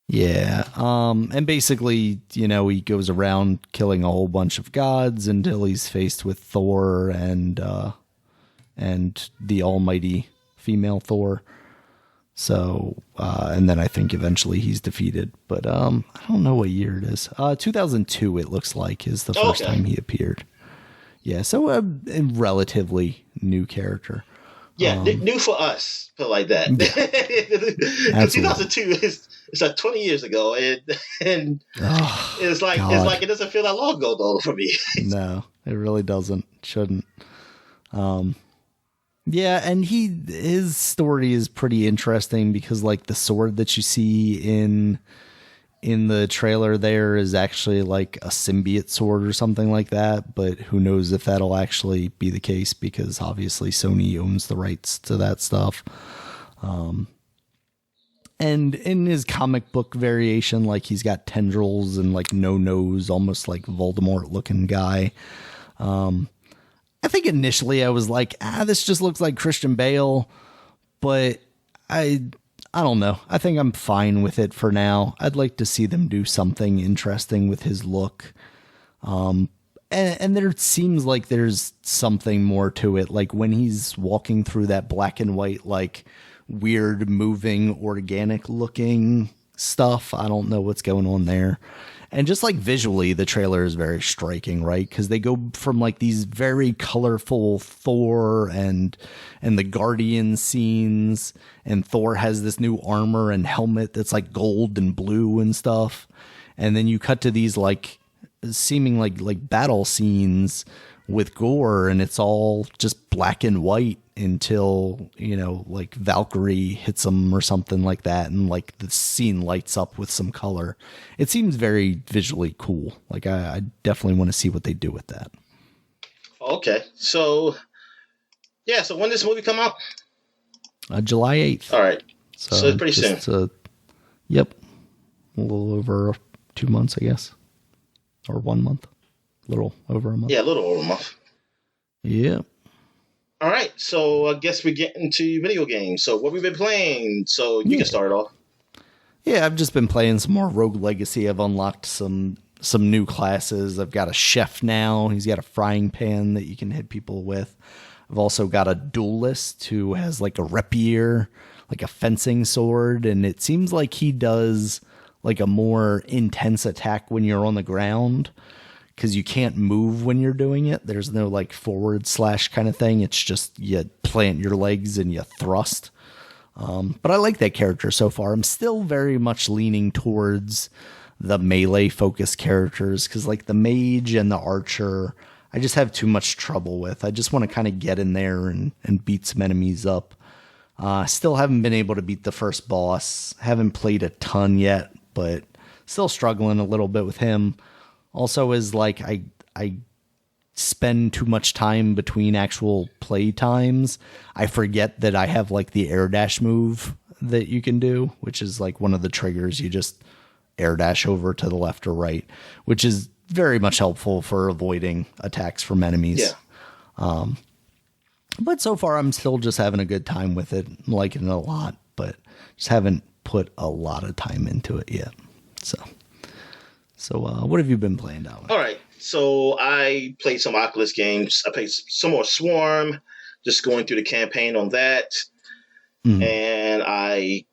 Yeah. And basically, he goes around killing a whole bunch of gods until he's faced with Thor and the almighty female Thor. So, and then I think eventually he's defeated, but I don't know what year it is. 2002 it looks like is the first time he appeared. Yeah, so a relatively new character. Yeah, new for us, put it like that. Yeah. 2002 is like 20 years ago, and it's like it doesn't feel that long ago though for me. No, it really doesn't. Shouldn't. Yeah, and his story is pretty interesting because, like, the sword that you see in the trailer there is actually like a symbiote sword or something like that, but who knows if that'll actually be the case because obviously Sony owns the rights to that stuff. And in his comic book variation, like, he's got tendrils and, like, no nose, almost like Voldemort looking guy. I think initially I was like, this just looks like Christian Bale, but I don't know. I think I'm fine with it for now. I'd like to see them do something interesting with his look. And there seems like there's something more to it. Like when he's walking through that black and white, like weird moving, organic looking stuff. I don't know what's going on there. And just like visually, the trailer is very striking, right? Because they go from like these very colorful Thor and the Guardian scenes, and Thor has this new armor and helmet that's like gold and blue and stuff. And then you cut to these like seeming like battle scenes with Gore, and it's all just black and white until, like Valkyrie hits him or something like that, and like the scene lights up with some color. It seems very visually cool. Like I definitely want to see what they do with that. Okay, so when does this movie come out? July 8th. All right, so it's pretty soon. Yep, a little over 2 months, I guess, or 1 month. A little over a month. Yeah, a little over a month. Yeah. All right, so I guess we get into video games. So what we've been playing, so you can start off. Yeah, I've just been playing some more Rogue Legacy. I've unlocked some new classes. I've got a chef now. He's got a frying pan that you can hit people with. I've also got a duelist who has like a rapier, like a fencing sword, and it seems like he does like a more intense attack when you're on the ground because you can't move when you're doing it. There's no like forward slash kind of thing. It's just you plant your legs and you thrust. But I like that character so far. I'm still very much leaning towards the melee focused characters because like the mage and the archer, I just have too much trouble with. I just want to kind of get in there and beat some enemies up. Still haven't been able to beat the first boss. Haven't played a ton yet, but still struggling a little bit with him. Also is like I spend too much time between actual play times. I forget that I have like the air dash move that you can do, which is like one of the triggers. You just air dash over to the left or right, which is very much helpful for avoiding attacks from enemies. Yeah. But so far I'm still just having a good time with it. I'm liking it a lot, but just haven't put a lot of time into it yet. So what have you been playing, Dominic? All right. So I played some Oculus games. I played some more Swarm, just going through the campaign on that. And I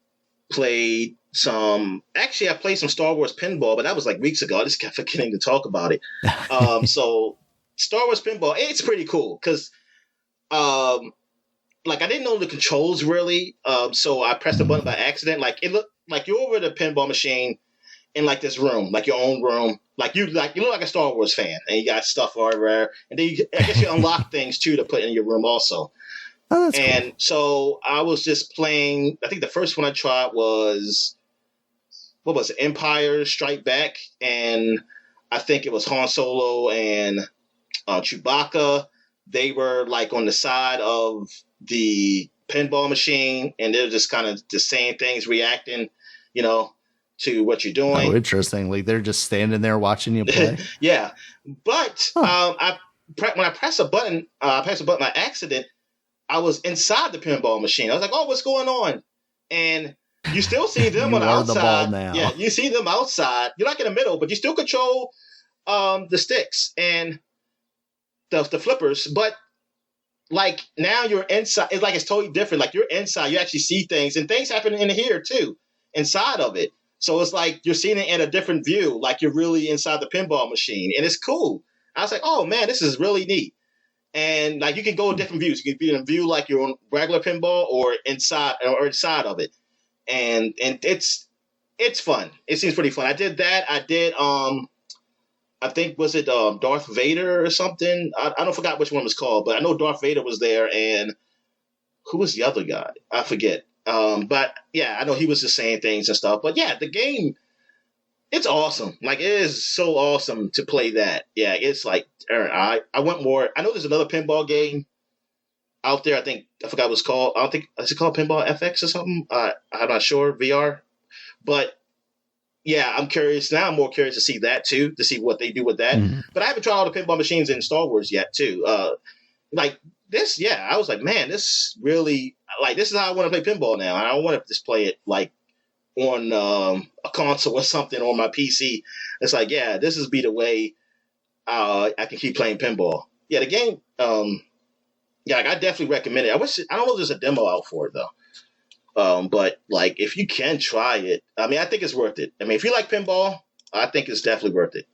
played I played some Star Wars Pinball, but that was like weeks ago. I just kept forgetting to talk about it. So Star Wars Pinball, it's pretty cool because like I didn't know the controls really. So I pressed the button by accident. Like it looked like you're over the pinball machine in like this room, like your own room. You look like a Star Wars fan, and you got stuff everywhere. And then I guess you unlock things too to put in your room also. Oh, that's and cool. So I was just playing. I think the first one I tried was Empire Strike Back, and I think it was Han Solo and Chewbacca. They were like on the side of the pinball machine, and they're just kind of just saying things, reacting, to what you're doing. Oh, interesting. Like they're just standing there watching you play. Yeah, but when I press a button, by accident. I was inside the pinball machine. I was like, "Oh, what's going on?" And you still see them on the outside. The ball now. Yeah, you see them outside. You're like in the middle, but you still control the sticks and the flippers. But like now you're inside. It's like it's totally different. Like you're inside. You actually see things, and things happen in here too, inside of it. So it's like you're seeing it in a different view. Like you're really inside the pinball machine, and it's cool. I was like, "Oh man, this is really neat." And like you can go in different views. You can be in a view like you're on regular pinball or inside of it. And it's fun. It seems pretty fun. I did that. I did I think was it Darth Vader or something? I don't forgot which one it was called, but I know Darth Vader was there, and who was the other guy? I forget. But yeah, I know he was just saying things and stuff. But yeah, the game, it's awesome. Like it is so awesome to play that. Yeah, it's like I want more. I know there's another pinball game out there. I forgot what it's called. I don't think is it called Pinball FX or something. I'm not sure VR, but yeah, I'm curious now. I'm more curious to see that too, to see what they do with that. But I haven't tried all the pinball machines in Star Wars yet too. Like this, yeah, I was like, man, this really this is how I want to play pinball now. I don't want to just play it like on a console or something on my PC. It's like, yeah, this is be the way I can keep playing pinball. Yeah, the game, yeah, I definitely recommend it. I don't know if there's a demo out for it though. But like, if you can try it, I mean, I think it's worth it. I mean, if you like pinball, I think it's definitely worth it.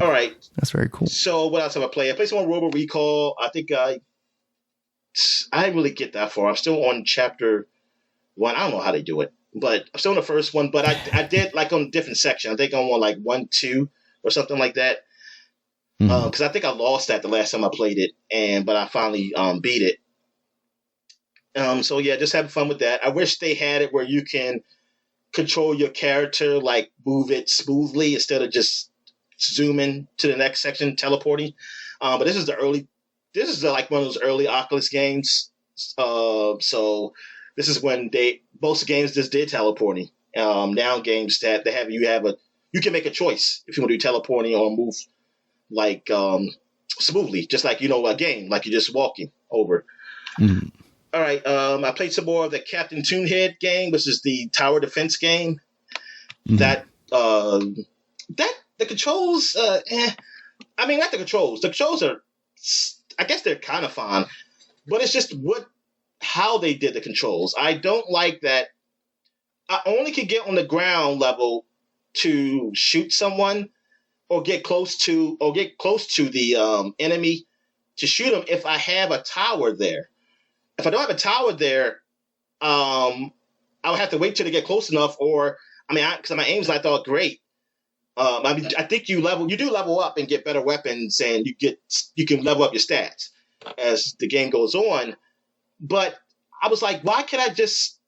All right. That's very cool. So what else have I played? I played some more Robo Recall. I think I didn't really get that far. I'm still on chapter 1. I don't know how they do it, but I'm still on the first one. But I did like on a different section. I think I'm on like 1, 2 or something like that. Because I think I lost that the last time I played it, but I finally beat it. So yeah, just having fun with that. I wish they had it where you can control your character, like move it smoothly instead of just zooming to the next section, teleporting. But this is like one of those early Oculus games. So this is when most games just did teleporting. Now games that they have, you can make a choice if you want to do teleporting or move like smoothly, just like a game, like you're just walking over. All right, I played some more of the Captain Toonhead game, which is the tower defense game. That the controls, I mean, not the controls. The controls are I guess they're kind of fun, but it's just how they did the controls. I don't like that. I only can get on the ground level to shoot someone or get close to the enemy to shoot them if I have a tower there. If I don't have a tower there, I would have to wait till they get close enough. Or because my aim's not all great. I think you do level up and get better weapons, and you can level up your stats as the game goes on. But I was like, why can't I just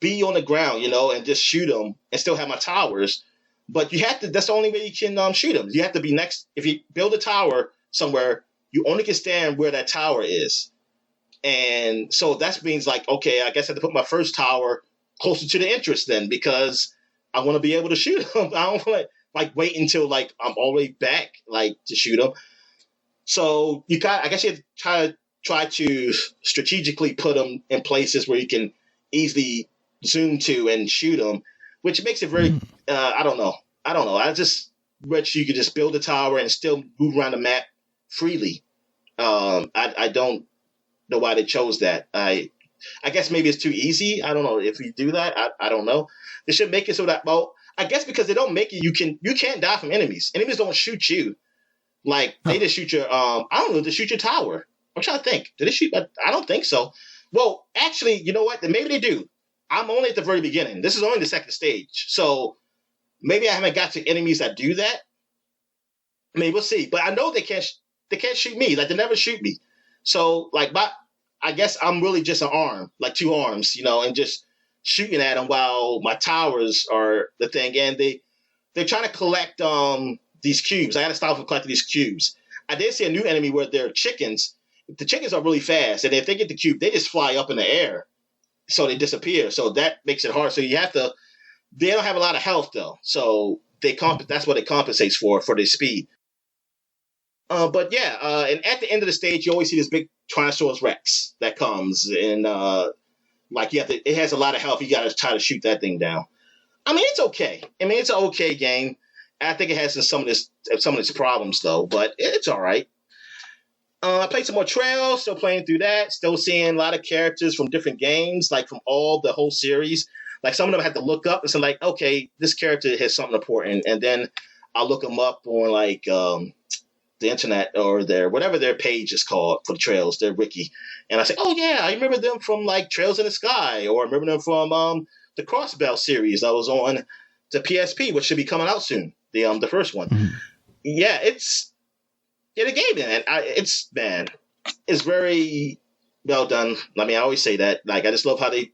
be on the ground, and just shoot them and still have my towers? But you have to. That's the only way you can shoot them. You have to be next. If you build a tower somewhere, you only can stand where that tower is. And so that means like, okay, I guess I have to put my first tower closer to the entrance then, because I want to be able to shoot them. I don't want to like wait until like I'm all the way back like to shoot them. So I guess you have to try to strategically put them in places where you can easily zoom to and shoot them, which makes it very, I don't know. I just wish you could just build a tower and still move around the map freely. I don't know why they chose that. I guess maybe it's too easy. I don't know if you do that. I don't know. They should make it so that, well, I guess because they don't make it, you can't die from enemies. Enemies don't shoot you. Like they just shoot your, I don't know, they shoot your tower. I'm trying to think. Did they shoot? I don't think so. Well, actually, you know what? Maybe they do. I'm only at the very beginning. This is only the second stage. So maybe I haven't got to enemies that do that. I mean, we'll see. But I know they can't shoot me. Like they never shoot me. So like I guess I'm really just an arm, like two arms, and just shooting at them while my towers are the thing. And they're trying to collect these cubes. I got to stop from collecting these cubes. I did see a new enemy where they're chickens. The chickens are really fast, and if they get the cube, they just fly up in the air, so they disappear. So that makes it hard. So you have to. They don't have a lot of health though, so that's what it compensates for their speed. But yeah, and at the end of the stage, you always see this big Tyrannosaurus Rex that comes, and like it has a lot of health. You got to try to shoot that thing down. I mean, it's okay. I mean, it's an okay game. I think it has some of its problems though, but it's all right. I played some more Trails, still playing through that, still seeing a lot of characters from different games, like from the whole series. Like some of them I had to look up and say like, okay, this character has something important. And then I'll look them up on like the internet or whatever their page is called for the Trails, their wiki. And I say, oh yeah, I remember them from like Trails in the Sky, or I remember them from the Crossbell series that was on the PSP, which should be coming out soon, the first one. Mm-hmm. Yeah, the game, man, it's very well done. I mean, I always say that. Like, I just love how they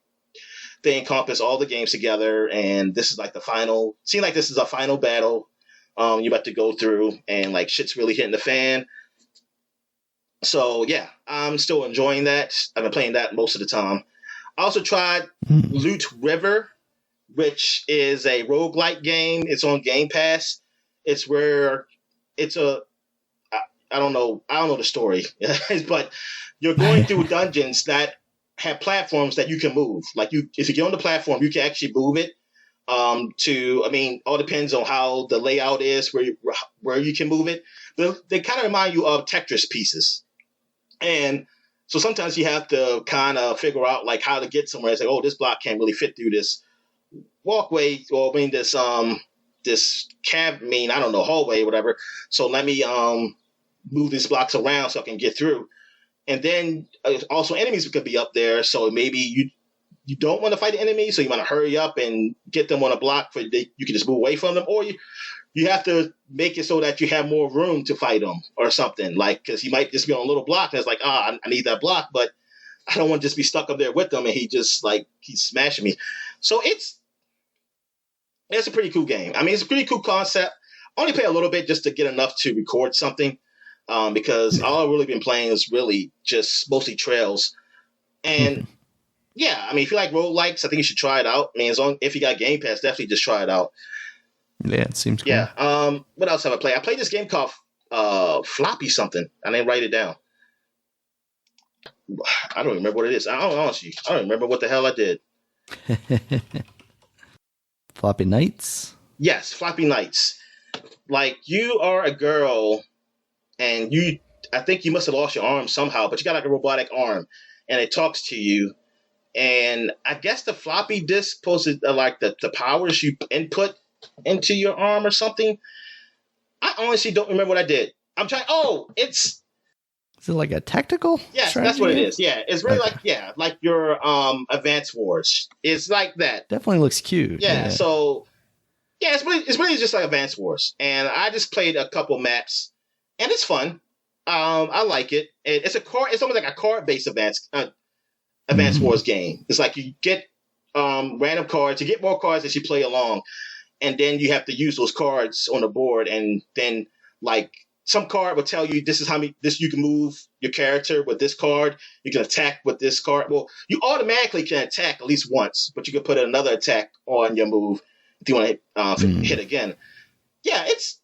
encompass all the games together, and this is like the final. Seems like this is a final battle you're about to go through, and like shit's really hitting the fan. So yeah, I'm still enjoying that. I've been playing that most of the time. I also tried Loot River, which is a roguelike game. It's on Game Pass. It's where it's a I don't know the story, but you're going through dungeons that have platforms that you can move. Like if you get on the platform, you can actually move it. All depends on how the layout is where you can move it. But they kind of remind you of Tetris pieces, and so sometimes you have to kind of figure out like how to get somewhere. It's like, oh, this block can't really fit through this walkway, or this hallway, whatever. So let me move these blocks around so I can get through. And then also enemies could be up there, so maybe you don't want to fight the enemy, so you want to hurry up and get them on a block you can just move away from them, or you have to make it so that you have more room to fight them or something, like because he might just be on a little block and it's like, I need that block, but I don't want to just be stuck up there with them and he's smashing me. So it's a pretty cool game. I mean, it's a pretty cool concept. I only play a little bit just to get enough to record something. Because all I've really been playing is really just mostly Trails. And yeah, I mean, if you like roguelikes, I think you should try it out. I mean, if you got Game Pass, definitely just try it out. Yeah, it seems cool. Yeah. What else have I played? I played this game called Floppy something. I didn't write it down. I don't remember what it is. I don't remember what the hell I did. Floppy Nights? Yes, Floppy Nights. Like, you are a girl, and you I think you must have lost your arm somehow, but you got like a robotic arm, and it talks to you. And I guess the floppy disk posted like the powers you input into your arm or something. I honestly don't remember what I did. I'm trying. Oh, Is it like a tactical? Yes, strategy that's what it game? is. Yeah, it's really like your Advance Wars. It's like that. Definitely looks cute. Yeah. So yeah, it's really just like Advance Wars, and I just played a couple maps, and it's fun. I like it. It's almost like a card based Advance Wars game. It's like you get random cards. You get more cards as you play along, and then you have to use those cards on the board, and then like some card will tell you this is how many you can move your character with this card. You can attack with this card. Well, you automatically can attack at least once, but you can put another attack on your move if you want to hit again. Yeah, it's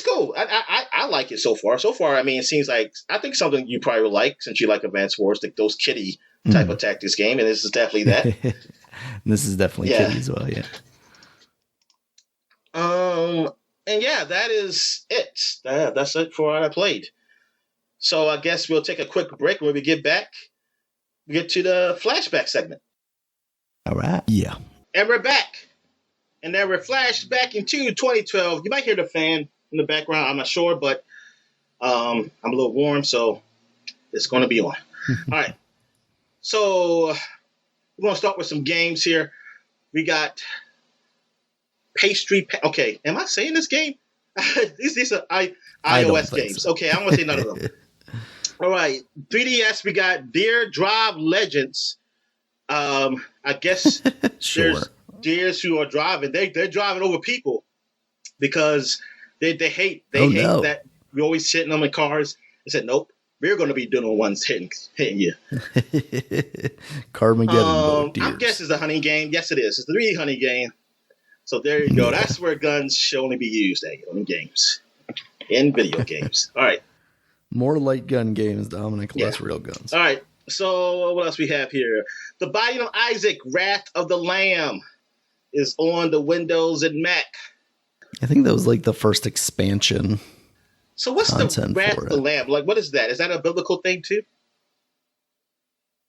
cool. I like it so far. So far, I mean, it seems like I think something you probably would like since you like Advance Wars, like those kitty type of tactics game, and this is definitely that. This is definitely kitty as well. Yeah. And yeah, that is it. That's it for what I played. So I guess we'll take a quick break. When we get back, we get to the flashback segment. All right. Yeah. And we're back. And then we're flashed back into 2012. You might hear the fan in the background. I'm not sure, but I'm a little warm, so it's going to be on. All right. So we're going to start with some games here. We got Okay, am I saying this game? these are iOS games. So. Okay, I'm going to say none of them. All right. 3DS, we got Deer Drive Legends. I guess sure. There's deers who are driving. They're driving over people because they hate that we always hitting them in cars. They said, nope, we're going to be doing the ones hitting you. Carmageddon. I guess it's a hunting game. Yes, it is. It's the 3D hunting game. So there you go. Yeah. That's where guns should only be used in games, in video games. All right. More light gun games, Dominic. Less real guns. All right. So what else we have here? The Binding of Isaac: Wrath of the Lamb is on the Windows and Mac. I think that was like the first expansion. So what's the Wrath of the Lamb? Like, what is that? Is that a biblical thing too?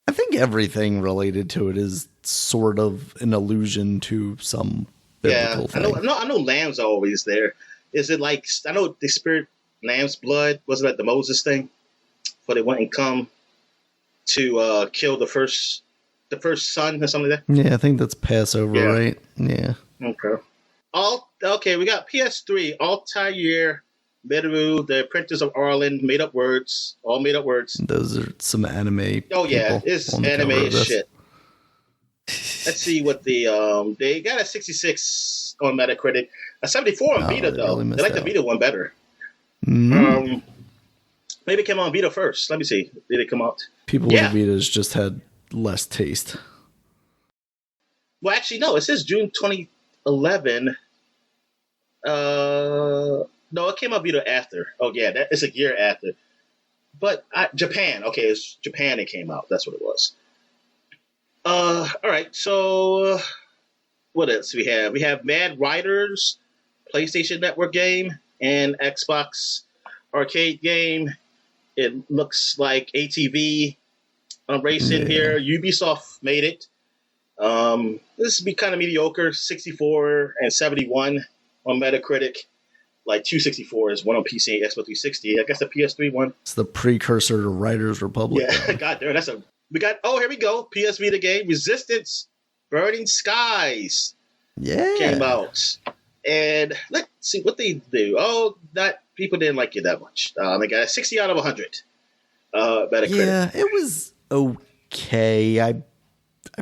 I think everything related to it is sort of an allusion to some biblical thing. I know lambs are always there. Is it like, I know the spirit lamb's blood, wasn't that the Moses thing? But it wouldn't come to kill the first son or something like that? Yeah, I think that's Passover, right? Yeah. Okay, we got PS3, Altair, Meru, The Apprentice of Arlen, made up words. Those are some anime. Oh yeah, it's anime as shit. Let's see what they got a 66 on Metacritic, a 74 on Vita though. Really they like the Vita one better. Maybe it came on Vita first. Let me see. Did it come out? People with Vitas just had less taste. Well, actually, no. It says June 2011. No, it came out Vita after. Oh yeah, that is a year after. But Japan. Okay, it's Japan. It came out. That's what it was. All right. So what else we have? We have Mad Riders, PlayStation Network game, and Xbox arcade game. It looks like ATV racing here. Ubisoft made it. This would be kind of mediocre. 64 and 71 on Metacritic. Like 264 is one on PC, Xbox 360. I guess the PS3 one. It's the precursor to Riders Republic. Yeah, God damn, here we go. PS Vita game, Resistance, Burning Skies. Yeah. Came out. And let's see what they do. Oh, people didn't like it that much. They got a 60 out of 100. Metacritic. Yeah, it was okay. I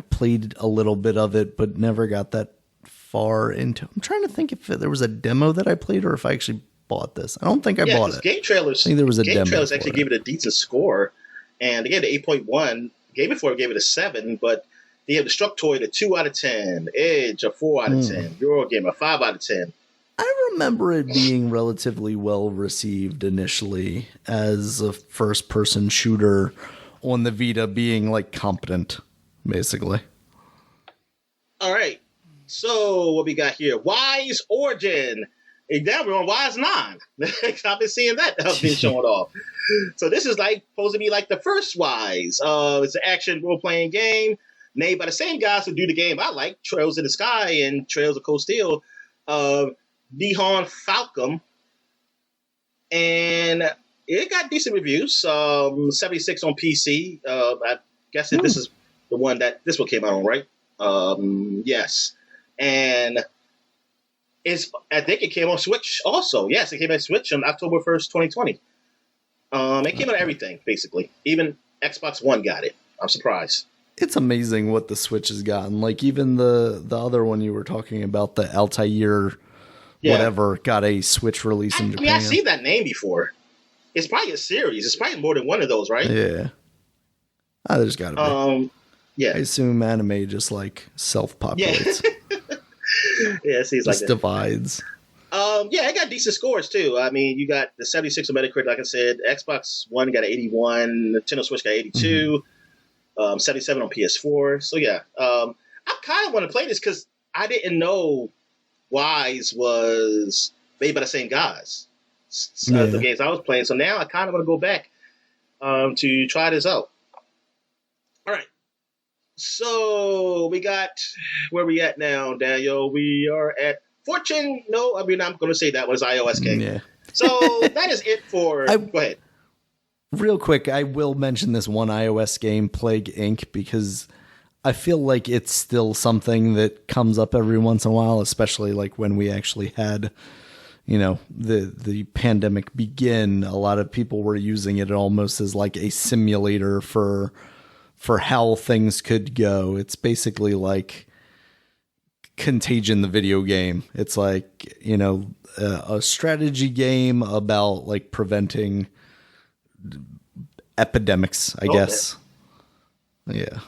played a little bit of it, but never got that far into. I'm trying to think if there was a demo that I played or if I actually bought this. I don't think I bought it. Game Trailers. I think there was a demo. Game Trailers actually gave it a decent score, and they gave it 8.1. Game Before gave it a 7, but they have Destructoid a 2 out of 10, Edge a 4 out of 10, Eurogame a 5 out of 10. I remember it being relatively well received initially as a first-person shooter on the Vita, being like competent, basically. All right. So what we got here? Wise Origin. Now we're on Wise 9. I've been seeing that being shown off. So this is like supposed to be like the first Wise. It's an action role-playing game made by the same guys who do the game I like, Trails in the Sky and Trails of Cold Steel, Nihon Falcom. And it got decent reviews, 76 on PC. I guess this is the one this one came out on, right? Yes. And I think it came on Switch also. Yes, it came on Switch on October 1st, 2020. It came on everything, basically. Even Xbox One got it. I'm surprised. It's amazing what the Switch has gotten. Like, even the other one you were talking about, the Altair whatever, got a Switch release in Japan. I mean, I've seen that name before. It's probably a series. It's probably more than one of those, right? Yeah. There's got to be. Yeah. I assume anime just, like, self-populates. Yeah, it seems like just divides. Yeah, it got decent scores too. I mean, you got the 76 on Metacritic, like I said. Xbox One got 81. Nintendo Switch got 82. 77 on PS4. So yeah, I kind of want to play this because I didn't know Wise was made by the same guys. The games I was playing. So now I kind of want to go back to try this out. All right. So we got where we at now, Daniel. We are at Fortune. No, I mean, I'm going to say that was iOS game. Yeah. So that is it for. Go ahead. Real quick, I will mention this one iOS game, Plague Inc., because I feel like it's still something that comes up every once in a while, especially like when we actually had, the pandemic begin. A lot of people were using it almost as like a simulator for how things could go. It's basically like Contagion, the video game. It's like, a strategy game about like preventing epidemics, I guess. Yeah.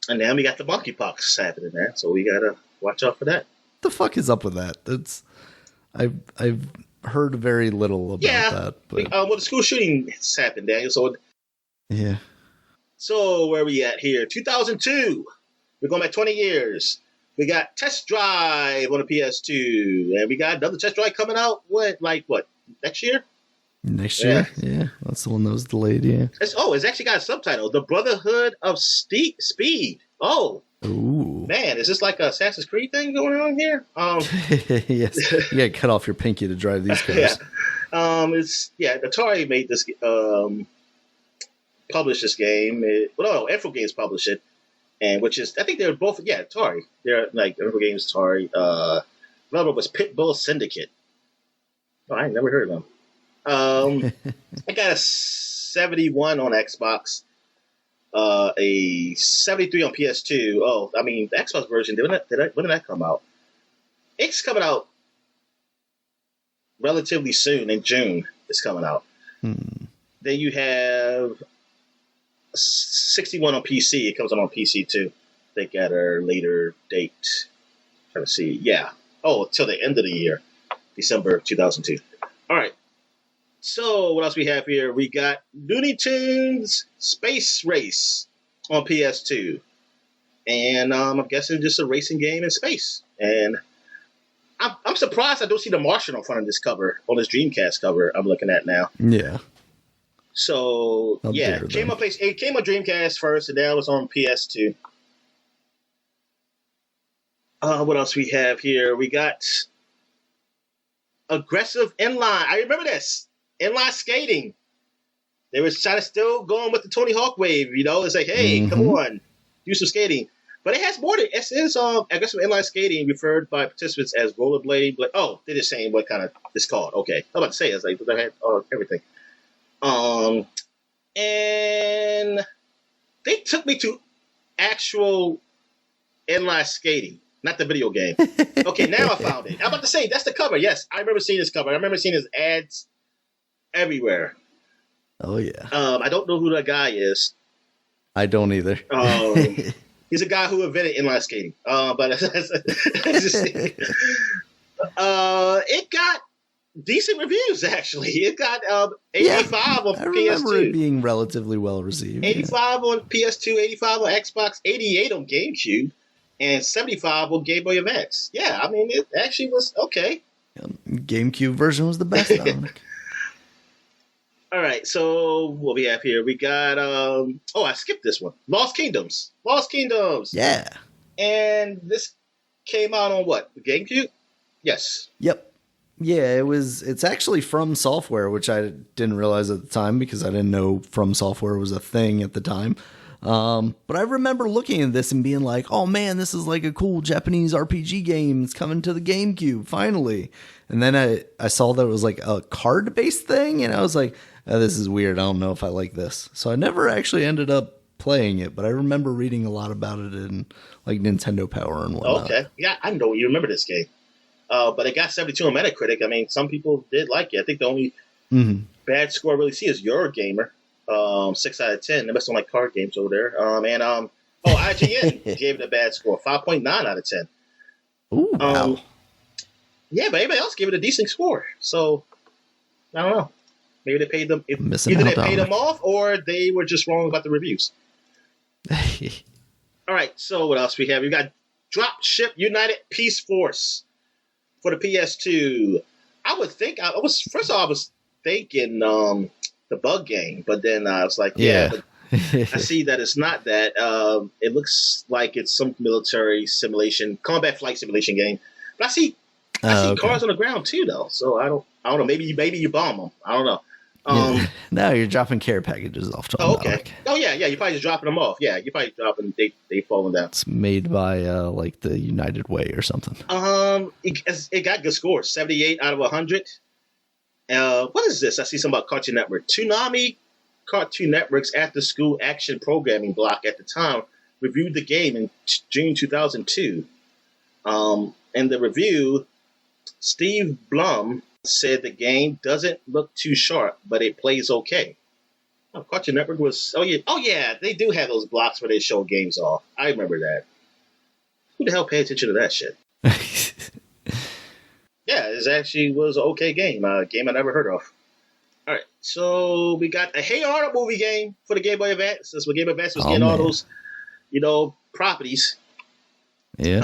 And now we got the monkeypox happening there, so we gotta watch out for that. The fuck is up with that? I've heard very little about that. But well, the school shooting has happened, Daniel. So yeah. So where are we at here? 2002. We're going back 20 years. We got Test Drive on the PS2, and we got another Test Drive coming out. What next year? Next year, yeah. That's the one that was delayed. Yeah. It's actually got a subtitle: The Brotherhood of Speed. Oh, ooh, man, is this like a Assassin's Creed thing going on here? Yes, you got to cut off your pinky to drive these cars. Atari made this, published this game. Info Games published it. And which is, I think they're both, Atari. They're like Info Games, Atari. Another was Pitbull Syndicate. Oh, I ain't never heard of them. I got a 71 on Xbox, a 73 on PS2. Oh, I mean, the Xbox version, when did that come out? It's coming out relatively soon, in June. It's coming out. Then you have 61 on PC. It comes out on PC too. They got a later date. Trying to see. Yeah. Oh, till the end of the year, December 2002. All right. So what else we have here? We got Looney Tunes Space Race on PS2, and I'm guessing just a racing game in space. And I'm surprised I don't see the Martian on front of this cover, on this Dreamcast cover I'm looking at now. Yeah. So it came on Dreamcast first, and now it's on PS2. What else we have here? We got aggressive inline. I remember this inline skating. They were still going with the Tony Hawk wave. It's like, hey, come on, do some skating. But it has more. It is aggressive inline skating, referred by participants as rollerblade. Oh, they're just saying what kind of it's called. Okay, I'm about to say it's like they had everything. And they took me to actual inline skating, not the video game. Okay, now I found it. I'm about to say that's the cover. Yes, I remember seeing this cover. I remember seeing his ads everywhere. Oh yeah. I don't know who that guy is. I don't either. He's a guy who invented inline skating. But it got decent reviews, actually. It got 85 on PS2. I remember it being relatively well received. 85 on PS2, 85 on Xbox, 88 on GameCube, and 75 on Game Boy Advance. Yeah, I mean, it actually was okay. GameCube version was the best, Dominic. All right, so what we have here? We got I skipped this one. Lost Kingdoms. Yeah. And this came out on what? GameCube? Yes. Yep. Yeah, it's actually From Software, which I didn't realize at the time because I didn't know From Software was a thing at the time. But I remember looking at this and being like, oh man, this is like a cool Japanese RPG game. It's coming to the GameCube, finally. And then I saw that it was like a card-based thing, and I was like, oh, this is weird. I don't know if I like this. So I never actually ended up playing it, but I remember reading a lot about it in like Nintendo Power and whatnot. Okay. Yeah, I know you remember this game. But it got 72 on Metacritic. I mean, some people did like it. I think the only bad score I really see is Eurogamer. 6 out of 10. They must don't like card games over there. IGN gave it a bad score, 5.9 out of 10. Ooh, wow. Yeah, but everybody else gave it a decent score. So, I don't know. Maybe they paid them. Either they paid them off or they were just wrong about the reviews. All right, so what else we have? We got Dropship United Peace Force for the PS2. I would think I was thinking the bug game, but then I was like, but I see that it's not that. It looks like it's some military simulation, combat flight simulation game. But I see cars on the ground too, though. So I don't know. Maybe you bomb them. I don't know. No, you're dropping care packages off. Okay. Oh yeah. You're probably just dropping them off. Yeah, you're probably dropping. They falling down. It's made by like the United Way or something. It got good scores, 78 out of 100. What is this? I see something about Cartoon Network. Toonami Cartoon Network's after-school action programming block at the time reviewed the game in June 2002. In the review, Steve Blum said the game doesn't look too sharp, but it plays okay. Oh, Cartoon Network was... Oh, yeah, they do have those blocks where they show games off. I remember that. Who the hell paid attention to that shit? Yeah, it actually was an okay game. A game I never heard of. All right, so we got a Hey Arnold movie game for the Game Boy Advance. That's what Game Boy Advance was getting all those, properties. Yeah.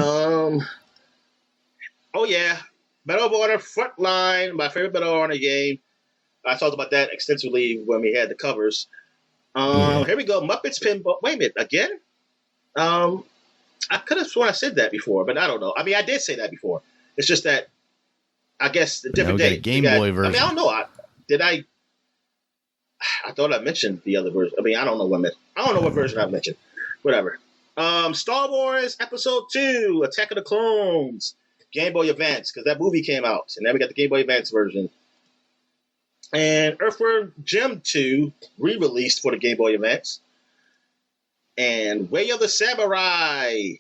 Oh yeah, Medal of Honor Frontline, my favorite Medal of Honor game. I talked about that extensively when we had the covers. Here we go, Muppets Pinball. Wait a minute, again? I could have sworn I said that before, but I don't know. I mean, I did say that before. It's just that I guess a different day. Game Boy version. I mean, I don't know. I thought I mentioned the other version. I mean, I don't know what version I mentioned. Whatever. Star Wars Episode 2, Attack of the Clones, Game Boy Advance, because that movie came out, and now we got the Game Boy Advance version. And Earthworm Jim 2, re-released for the Game Boy Advance. And Way of the Samurai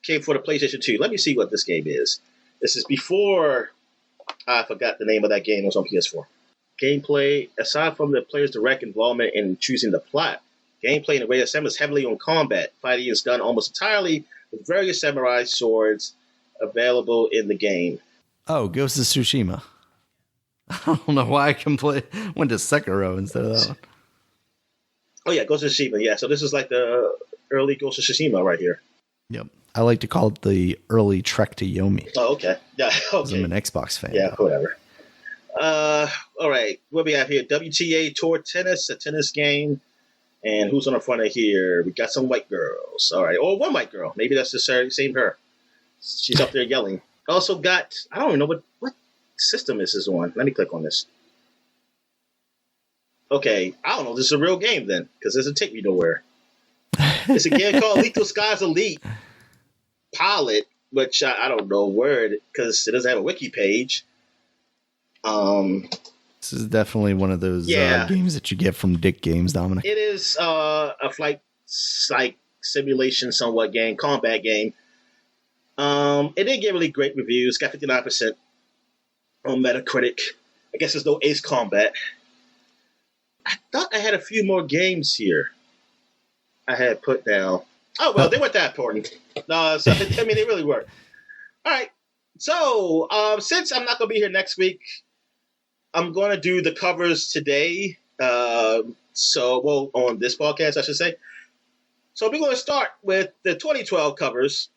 came for the PlayStation 2. Let me see what this game is. This is before... I forgot the name of that game. It was on PS4. Gameplay, aside from the player's direct involvement in choosing the plot, gameplay in the Way of Samurai is heavily on combat. Fighting is done almost entirely with various samurai swords available in the game. Oh, Ghost of Tsushima. I don't know why I went to Sekiro instead of that one. Oh yeah, Ghost of Tsushima. Yeah, so this is like the early Ghost of Tsushima right here. Yep. I like to call it the early Trek to Yomi. Oh, okay. Yeah, okay. I'm an Xbox fan. Yeah, whatever. All right. What we have here? WTA Tour Tennis, a tennis game. And who's on the front of here? We got some white girls. All right. Or one white girl. Maybe that's the same her. She's up there yelling. Also got, I don't even know what system this is on. Let me click on this. Okay. I don't know. This is a real game then, because it doesn't take me nowhere. It's a game called Lethal Skies Elite Pilot, which I don't know where, because it doesn't have a wiki page. This is definitely one of those games that you get from Dick Games, Dominic. It is a flight like simulation, somewhat game, combat game. It didn't get really great reviews. Got 59% on Metacritic. I guess there's no Ace Combat. I thought I had a few more games here I had put down. Oh, well, they weren't that important. No, so, I mean, they really weren't. All right. So, since I'm not going to be here next week, I'm going to do the covers today. On this podcast, I should say. So, we're going to start with the 2012 covers.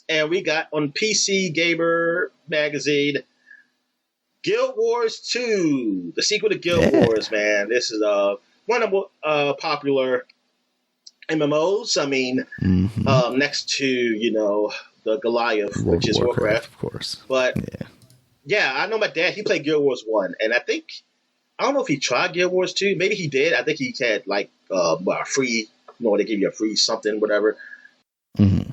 And we got on PC Gamer Magazine, Guild Wars 2, the sequel to Guild Wars, man. This is one of the popular MMOs. I mean, next to, the Goliath, which is Warcraft. Of course. But, yeah, I know my dad, he played Guild Wars 1. And I don't know if he tried Guild Wars 2. Maybe he did. I think he had, a free, they give you a free something, whatever. Mm-hmm.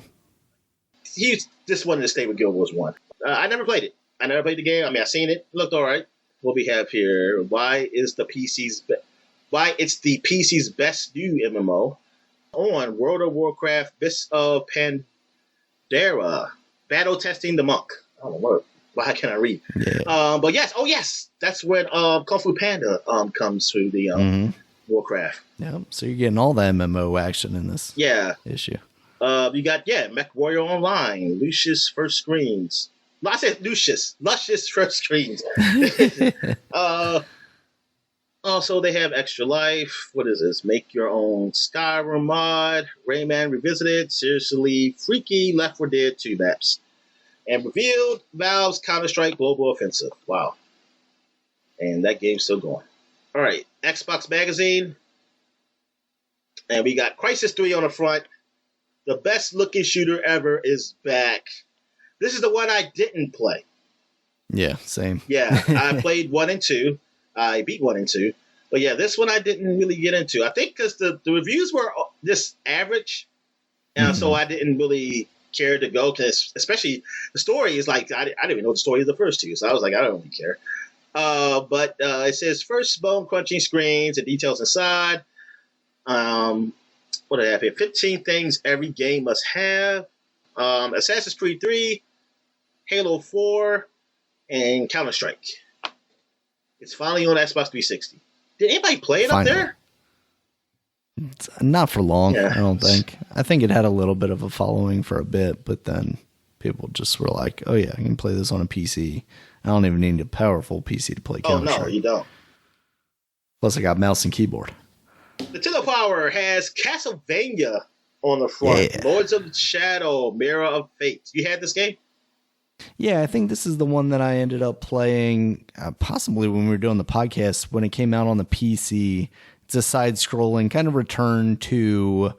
He just wanted to stay with Guild Wars 1. I never played it. I never played the game. I mean, I seen it. It looked all right. What we have here, why it's the PC's best new MMO on World of Warcraft, Mists of Pandaria, battle testing the monk. I don't know why can't I read? Yeah. But yes, that's when Kung Fu Panda comes through the Warcraft. Yeah, so you're getting all the MMO action in this issue. You got Mech Warrior Online, Lucius First Screens. No, I said Lucius First Screens. Also, they have Extra Life. What is this? Make Your Own Skyrim mod, Rayman Revisited, Seriously Freaky, Left 4 Dead 2 maps. And revealed Valve's Counter-Strike Global Offensive. Wow. And that game's still going. All right, Xbox Magazine. And we got Crysis 3 on the front. The best looking shooter ever is back. This is the one I didn't play. Yeah, same. Yeah, I played 1 and 2. I beat 1 and 2. But yeah, this one I didn't really get into. I think because the reviews were just average. And so I didn't really care to go. Because especially the story is like, I didn't even know the story of the first two. So I was like, I don't really care. But it says first bone crunching screens and details inside. What do I have here? 15 things every game must have. Assassin's Creed 3, Halo 4, and Counter-Strike. It's finally on Xbox 360. Did anybody play it up there? It's not for long, I don't think. I think it had a little bit of a following for a bit, but then people just were like, oh yeah, I can play this on a PC. I don't even need a powerful PC to play Counter-Strike. Oh, no, you don't. Plus I got mouse and keyboard. The Nintendo Power has Castlevania on the front. Yeah. Lords of the Shadow, Mirror of Fate. You had this game? Yeah, I think this is the one that I ended up playing possibly when we were doing the podcast when it came out on the PC. It's a side-scrolling kind of return to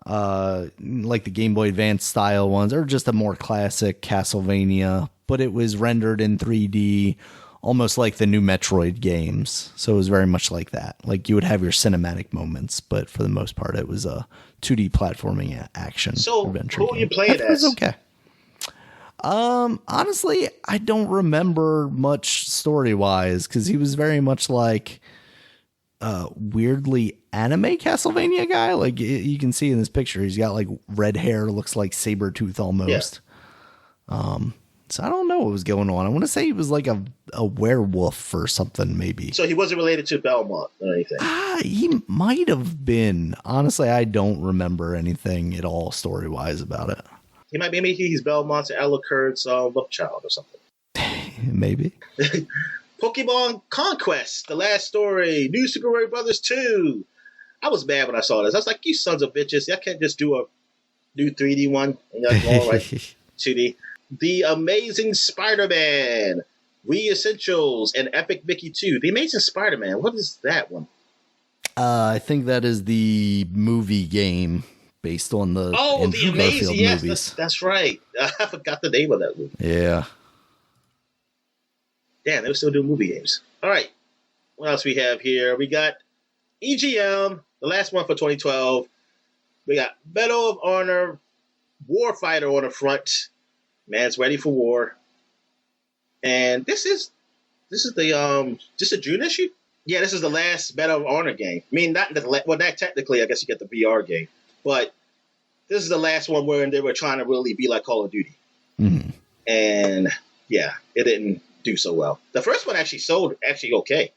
like the Game Boy Advance style ones, or just a more classic Castlevania, but it was rendered in 3D, almost like the new Metroid games. So it was very much like that. Like you would have your cinematic moments, but for the most part, it was a 2D platforming action adventure. So who you played as? It was okay. Honestly, I don't remember much story-wise because he was very much like weirdly anime Castlevania guy. Like you can see in this picture, he's got like red hair, looks like Sabretooth almost. Yeah. So I don't know what was going on. I want to say he was like a werewolf or something, maybe. So he wasn't related to Belmont or anything? He might have been. Honestly, I don't remember anything at all story-wise about it. He might be, maybe he's Belmont's Alucard's love child or something. Maybe. Pokemon Conquest, the last story, New Super Mario Brothers 2. I was mad when I saw this. I was like, you sons of bitches, y'all can't just do a new 3D one and y'all go right 2D. The Amazing Spider-Man, Wii Essentials, and Epic Mickey 2. The Amazing Spider-Man, what is that one? I think that is the movie game based on the the Amazing, yes, movies. That's right. I forgot the name of that movie. Yeah. Damn, they were still doing movie games. All right. What else we have here? We got EGM, the last one for 2012. We got Medal of Honor, Warfighter on the front. Man's ready for war. And this is the just a June issue? Yeah, this is the last Medal of Honor game. I mean, not technically, I guess you get the VR game. But this is the last one where they were trying to really be like Call of Duty. Mm-hmm. And yeah, it didn't do so well. The first one actually sold okay.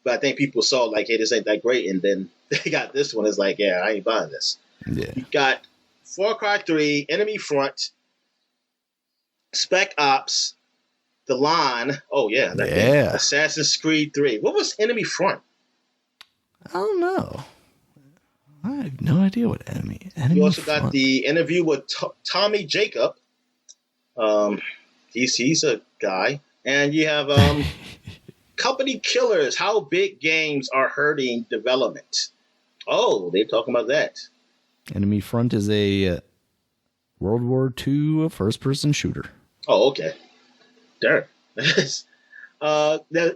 But I think people saw like, hey, this ain't that great. And then they got this one. It's like, yeah, I ain't buying this. Yeah. You got Far Cry 3, Enemy Front, Spec Ops, The Line. Oh, yeah. Game. Assassin's Creed 3. What was Enemy Front? I don't know. I have no idea what enemy You also front. got the interview with Tommy Jacob. He's a guy. And you have company killers. How big games are hurting development? Oh, they're talking about that. Enemy Front is a World War II first-person shooter. Oh, okay. Darn. It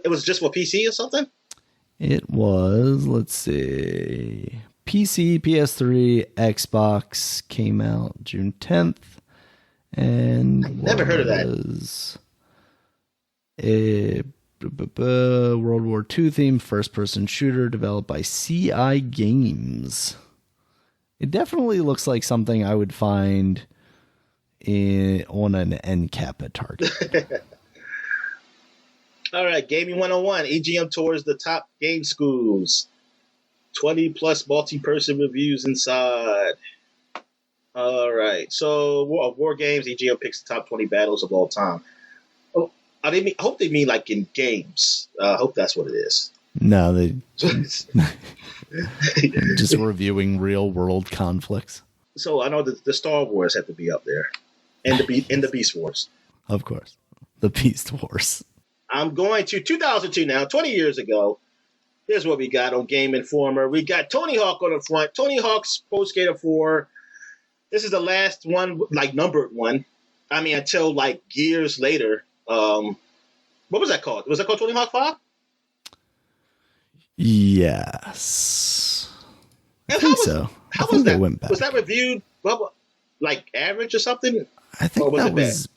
was just for PC or something? It was, let's see, PC, PS3, Xbox came out June 10th. And never heard of that. A World War II themed first-person shooter developed by CI Games. It definitely looks like something I would find on an end cap at Target. All right, Gaming 101. EGM tours the top game schools. 20 plus multi-person reviews inside. All right, so War Games, EGM picks the top 20 battles of all time. Oh, I hope they mean like in games. I hope that's what it is. No, they just reviewing real world conflicts. So I know that the Star Wars have to be up there, and the Beast Wars. Of course, the Beast Wars. I'm going to 2002 now, 20 years ago. Here's what we got on Game Informer. We got Tony Hawk on the front. Tony Hawk's Pro Skater 4. This is the last one, like numbered one. I mean, until like years later. What was that called? Was that called Tony Hawk 5? Yes. I think so. How was that? Went back. Was that reviewed like average or something? I think that was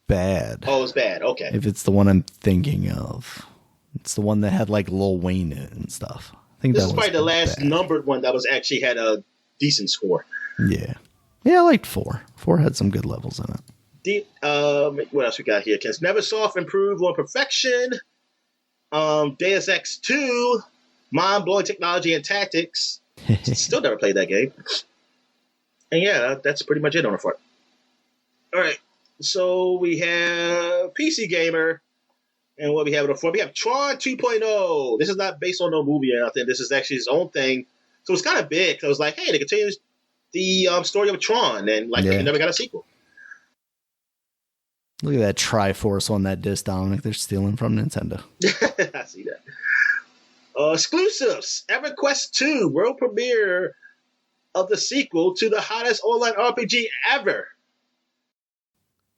bad. Oh, it was bad. Okay. If it's the one I'm thinking of. It's the one that had like Lil Wayne in it and stuff. I think this that is was probably the last bad. numbered one that was actually had a decent score. Yeah. Yeah, I liked 4. 4 had some good levels in it. What else we got here? Can Neversoft improve on perfection? Deus Ex 2, mind-blowing technology and tactics. Still never played that game. And yeah, that's pretty much it on the front. All right, so we have PC Gamer, and what we have on the front, we have Tron 2.0. This is not based on no movie or nothing. This is actually his own thing. So it's kind of big. So I was like, hey, they continue the story of Tron, and they never got a sequel. Look at that Triforce on that disc, Dominic. They're stealing from Nintendo. I see that. Exclusives. EverQuest 2, world premiere of the sequel to the hottest online RPG ever.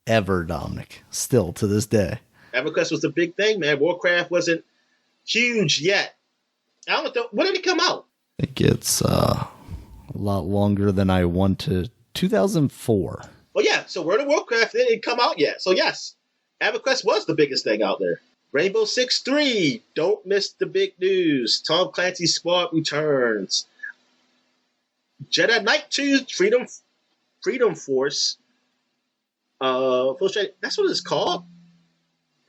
Ever, Dominic. Still to this day. EverQuest was the big thing, man. Warcraft wasn't huge yet. I don't know. When did it come out? I think it's a lot longer than I want to. 2004. Oh, yeah. So World of Warcraft didn't come out yet. So, yes, EverQuest was the biggest thing out there. Rainbow Six 3. Don't miss the big news. Tom Clancy's Squad returns. Jedi Knight 2. Freedom Force. That's what it's called?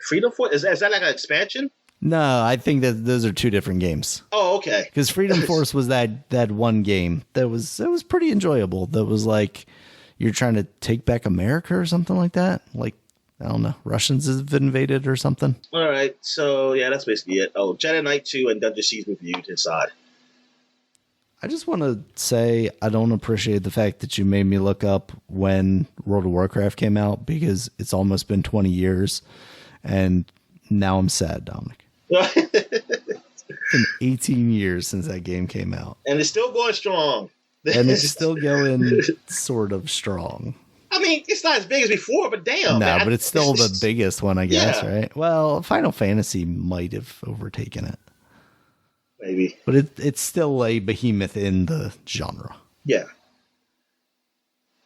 Freedom Force? Is that like an expansion? No, I think that those are 2 different games. Oh, okay. Because Freedom Force was that one game that was pretty enjoyable. That was like you're trying to take back America or something like that. Like, I don't know, Russians have invaded or something. All right, so yeah, that's basically it. Oh, Jedi Knight 2 and Dungeon Siege reviewed inside. I just want to say I don't appreciate the fact that you made me look up when World of Warcraft came out, because it's almost been 20 years, and now I'm sad, Dominic. It's been 18 years since that game came out. And it's still going strong. And it's still going sort of strong. I mean, it's not as big as before, but damn. No, man. but it's still the biggest one, I guess, Yeah. right? Well, Final Fantasy might have overtaken it. Maybe. But it's still a behemoth in the genre. Yeah.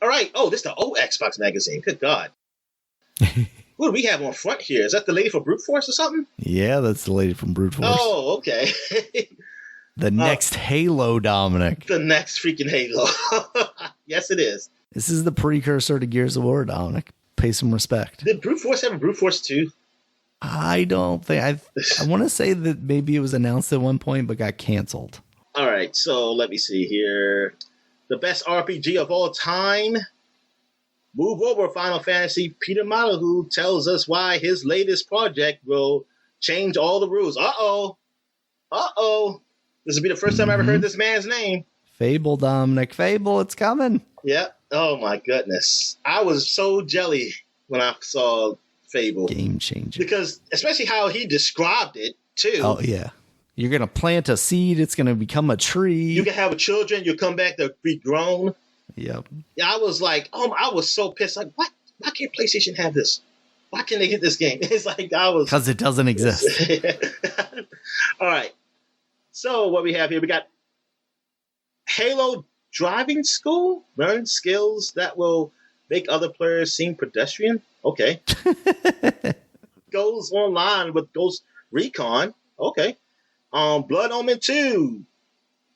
All right. Oh, this is the old Xbox magazine. Good God. What do we have on front here? Is that the lady from Brute Force or something? Yeah, that's the lady from Brute Force. Oh, okay. The next Halo, Dominic. The next freaking Halo. Yes, it is. This is the precursor to Gears of War, Dominic. Pay some respect. Did Brute Force have a Brute Force 2? I don't think. I want to say that maybe it was announced at one point, but got canceled. All right, so let me see here. The best RPG of all time. Move over, Final Fantasy. Peter Molyneux tells us why his latest project will change all the rules. Uh-oh. This will be the first time I ever heard this man's name. Fable, Dominic. Fable, it's coming. Yeah. Oh, my goodness. I was so jelly when I saw Fable. Game changer. Because especially how he described it too. Oh yeah. You're gonna plant a seed, it's gonna become a tree. You can have children, you come back to be grown. Yep. Yeah, I was like, I was so pissed. Like, what? Why can't PlayStation have this? Why can't they get this game? It's like because it doesn't exist. All right. So what we have here, we got Halo Driving School. Learn skills that will make other players seem pedestrian. Okay. Goes online with Ghost Recon. Okay. Blood Omen 2.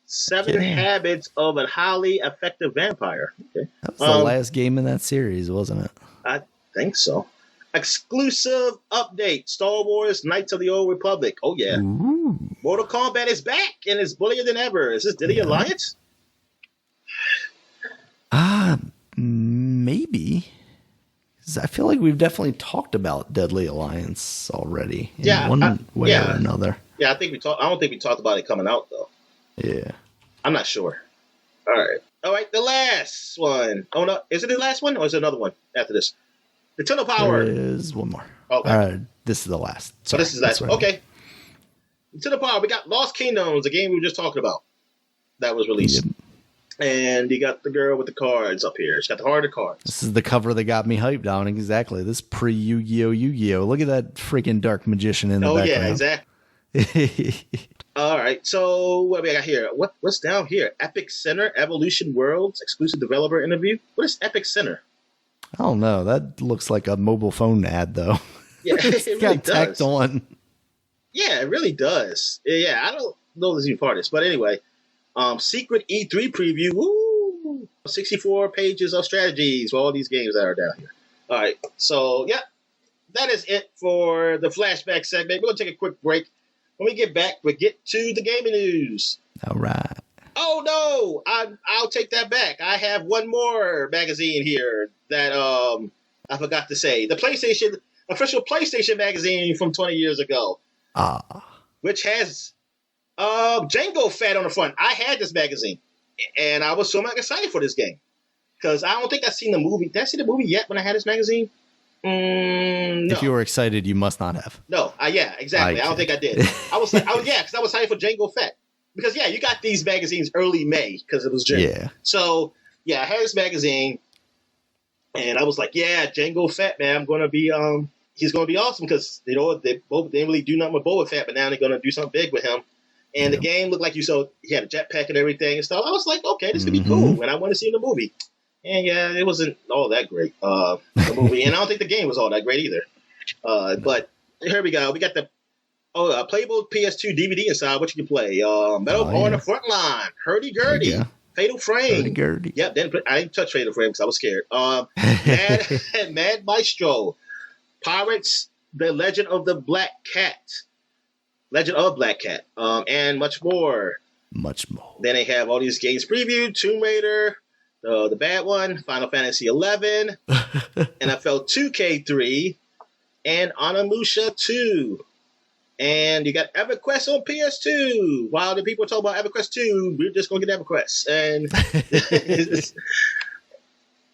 7 Habits of a Highly Effective Vampire. Okay. That was the last game in that series, wasn't it? I think so. Exclusive update. Star Wars Knights of the Old Republic. Oh, yeah. Ooh. Mortal Kombat is back and is bullier than ever. Is this Diddy Alliance? Maybe. 'Cause I feel like we've definitely talked about Deadly Alliance already. In one way or another. Yeah, I think we talked. I don't think we talked about it coming out, though. Yeah. I'm not sure. All right. The last one. Oh, no. Is it the last one or is it another one after this? Nintendo Power. There is one more. Okay. This is the last. So this is the last one. Okay. Nintendo Power. We got Lost Kingdoms, a game we were just talking about that was released. Yep. And you got the girl with the cards up here. She's got the heart of cards. This is the cover that got me hyped on. Exactly. This pre-Yu-Gi-Oh! Yu-Gi-Oh! Look at that freaking dark magician in the background. Oh, yeah, exactly. All right. So what do we got here? What's down here? Epic Center, Evolution Worlds, exclusive developer interview. What is Epic Center? I don't know. That looks like a mobile phone ad, though. Yeah, it really got tacked on. Yeah, it really does. Yeah, I don't know this even part of this, but anyway. Secret E3 preview. Woo! 64 pages of strategies for all these games that are down here. All right. So, yeah, that is it for the flashback segment. We're going to take a quick break. When we get back, we'll get to the gaming news. All right. Oh, no. I'll take that back. I have one more magazine here that I forgot to say. The official PlayStation magazine from 20 years ago. Which has Jango Fett on the front. I had this magazine, and I was so much excited for this game. Because I don't think I've seen the movie. Did I see the movie yet when I had this magazine? No. If you were excited, you must not have. No, yeah, exactly. I don't think I did. because I was excited for Jango Fett. Because, yeah, you got these magazines early May because it was June. Yeah. So, yeah, I had this magazine, and I was like, yeah, Jango Fett, man, he's going to be awesome because, they didn't really do nothing with Boba Fett, but now they're going to do something big with him. And the game looked like he had a jetpack and everything and stuff. I was like, okay, this could be cool, and I want to see the movie. And, yeah, it wasn't all that great, the movie. And I don't think the game was all that great either. But here we go. We got the playable PS2 DVD inside. What you can play? Medal on the Frontline, Hurdy Gurdy, Fatal Frame. Hurdy-gurdy. Yep, I didn't touch Fatal Frame because I was scared. Mad Maestro, Pirates, The Legend of Black Cat, and much more. Much more. Then they have all these games previewed: Tomb Raider, the bad one, Final Fantasy 11, NFL 2K3, and Onimusha 2. And you got EverQuest on PS2. While the people talk about EverQuest 2, we're just going to get EverQuest.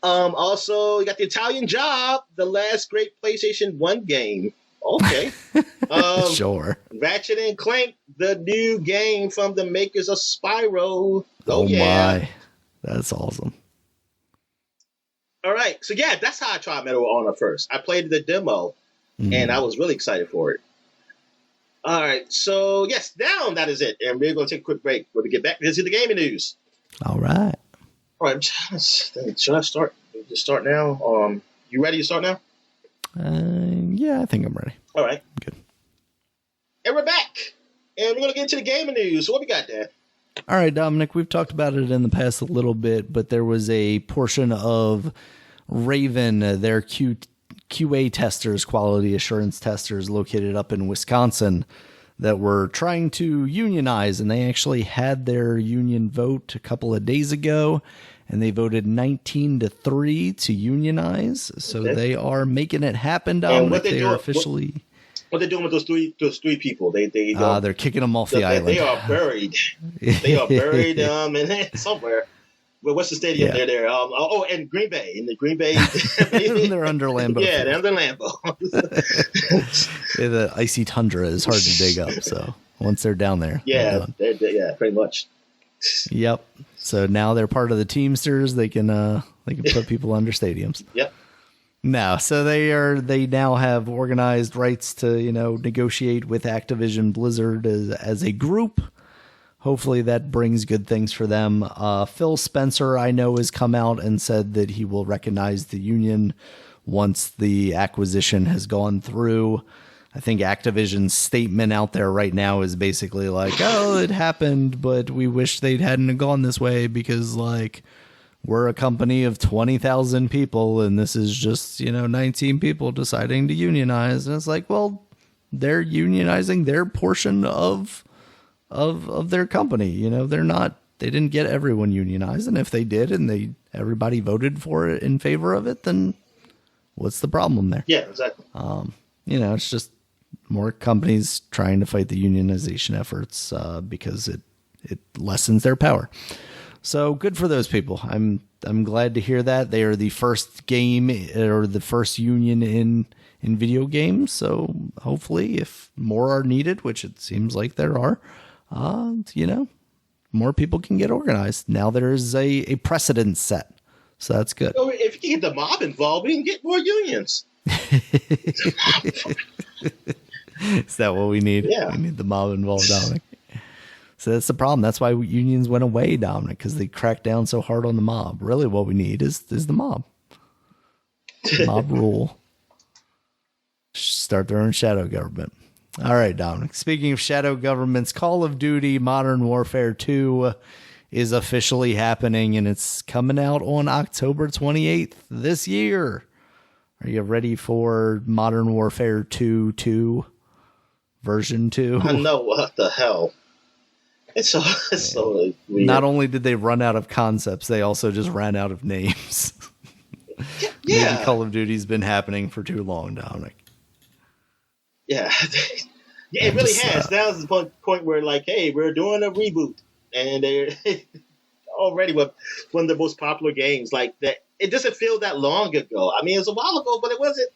And also, you got the Italian Job, the last great PlayStation 1 game. Okay. Sure. Ratchet and Clank, the new game from the makers of Spyro. Oh yeah. My. That's awesome. All right. So, yeah, that's how I tried Medal of Honor first. I played the demo, and I was really excited for it. All right, so yes, now that is it, and we're going to take a quick break. When we get back, this is the gaming news. All right. Should I start? Just start now. You ready to start now? Yeah, I think I'm ready. All right, good. And we're back, and we're going to get into the gaming news. So what we got there? All right, Dominic, we've talked about it in the past a little bit, but there was a portion of Raven, their QA testers, quality assurance testers located up in Wisconsin that were trying to unionize, and they actually had their union vote a couple of days ago, and they voted 19-3 to unionize. So they are making it happen, Dominic. They are officially... What they're doing with those three people? They're kicking them off the island. They are buried. They are buried somewhere. what's the stadium Yeah. there? And Green Bay. In the Green Bay. They're under Lambeau. Yeah, they're under Lambeau. Yeah, the icy tundra is hard to dig up. So once they're down there, yeah, pretty much. Yep. So now they're part of the Teamsters. They can put people under stadiums. Yep. No, so they now have organized rights to, negotiate with Activision Blizzard as a group. Hopefully that brings good things for them. Phil Spencer, I know, has come out and said that he will recognize the union once the acquisition has gone through. I think Activision's statement out there right now is basically like, oh, it happened, but we wish they hadn't gone this way because, we're a company of 20,000 people, and this is just, 19 people deciding to unionize. And it's like, well, they're unionizing their portion of their company. They didn't get everyone unionized. And if they did and everybody voted for it in favor of it, then what's the problem there? Yeah, exactly. It's just more companies trying to fight the unionization efforts because it lessens their power. So good for those people. I'm glad to hear that. They are the first game or the first union in video games. So hopefully if more are needed, which it seems like there are, more people can get organized. Now there's a precedent set. So that's good. So if you get the mob involved, we can get more unions. Is that what we need? Yeah. We need the mob involved, Dominic. So that's the problem. That's why unions went away, Dominic, because they cracked down so hard on the mob. Really what we need is the mob. Mob rule. Start their own shadow government. All right, Dominic. Speaking of shadow governments, Call of Duty Modern Warfare 2 is officially happening, and it's coming out on October 28th this year. Are you ready for Modern Warfare 2 version 2? I know, what the hell. It's so weird. Not only did they run out of concepts, they also just ran out of names. Yeah. Maybe Call of Duty's been happening for too long, Dominic. Yeah. Yeah, it really has. Now is the point where, hey, we're doing a reboot. And they're already one of the most popular games like that. It doesn't feel that long ago. I mean, it was a while ago, but it wasn't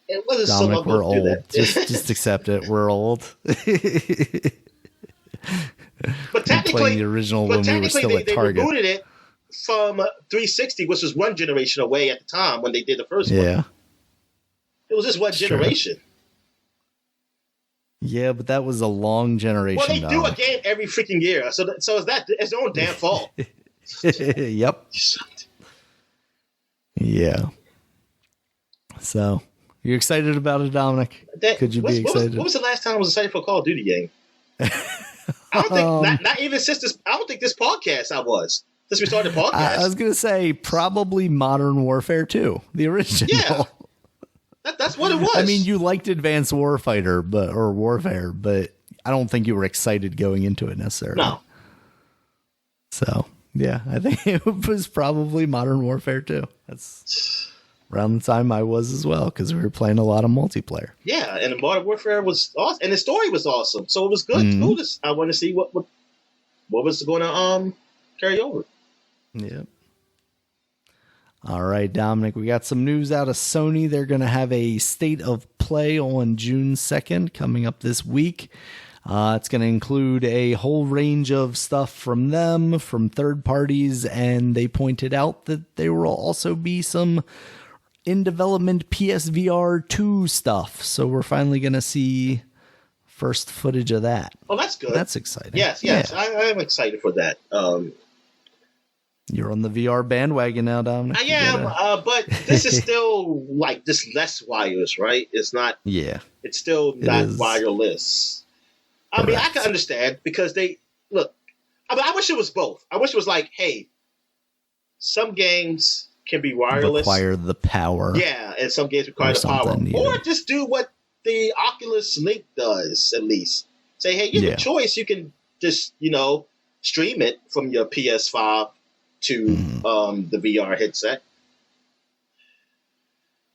Dominic, so long ago. We're old. Just accept it. We're old. But technically, the original when we were still at Target. They rebooted it from 360, which was one generation away at the time when they did the first one. Yeah. It was just one generation. Yeah, but that was a long generation. Well, they do a game every freaking year, so it's their own damn fault. Yep. Yeah. So, you excited about it, Dominic? Could you be excited? What was the last time I was excited for a Call of Duty game? I don't think not even since this. I don't think this podcast I was since we started the podcast. I was gonna say probably Modern Warfare 2, the original. Yeah, that's what it was. I mean, you liked Advanced Warfighter, or Warfare, but I don't think you were excited going into it necessarily. No. So yeah, I think it was probably Modern Warfare 2. That's around the time I was as well, because we were playing a lot of multiplayer. Yeah, and the Modern Warfare was awesome, and the story was awesome, so it was good. Mm-hmm. I want to see what was going to carry over. Yeah. All right, Dominic, we got some news out of Sony. They're going to have a State of Play on June 2nd coming up this week. It's going to include a whole range of stuff from them, from third parties, and they pointed out that there will also be some in development PSVR 2 stuff. So we're finally going to see first footage of that. Oh, that's good. That's exciting. Yes. Yeah. I am excited for that. You're on the VR bandwagon now, Dominic. I am, but this is still just less wires, right? It's not. Yeah. It's still not wireless. I mean, I can understand because I wish it was both. I wish it was hey, some games can be wireless. Require the power. Yeah, and some games require the power. Yeah. Or just do what the Oculus Link does, at least. Say, hey, you have a choice. You can just, stream it from your PS5 to the VR headset.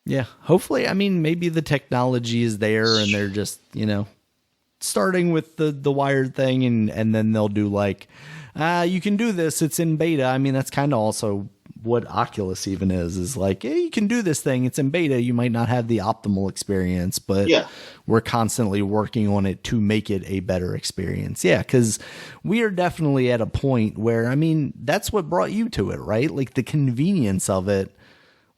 Yeah, hopefully. I mean, maybe the technology is there and they're just, starting with the wired thing and then they'll do you can do this. It's in beta. I mean, that's kind of also what Oculus even is like, hey, you can do this thing. It's in beta. You might not have the optimal experience, but we're constantly working on it to make it a better experience. Yeah, because we are definitely at a point where, I mean, that's what brought you to it, right? Like the convenience of it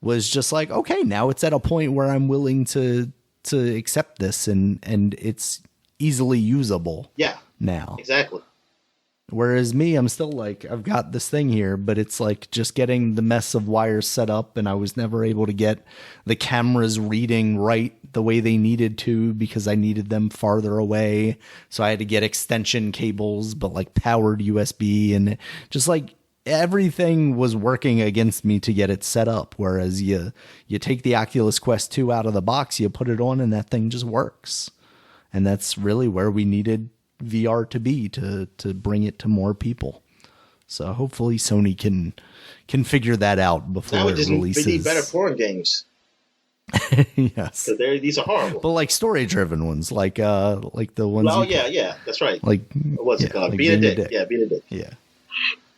was just like, okay, now it's at a point where I'm willing to accept this and it's easily usable. Yeah. Now. Exactly. Whereas me, I'm still like, I've got this thing here, but it's like just getting the mess of wires set up, and I was never able to get the cameras reading right the way they needed to because I needed them farther away. So I had to get extension cables, but like powered USB, and just like everything was working against me to get it set up. Whereas you take the Oculus Quest 2 out of the box, you put it on, and that thing just works. And that's really where we needed VR to be to bring it to more people. So hopefully Sony can figure that out before it releases. We need better porn games. Yes, these are horrible. But like story driven ones, like the ones. Oh yeah, that's right. Like what's it called? Like being a dick. Yeah, being a dick. Yeah.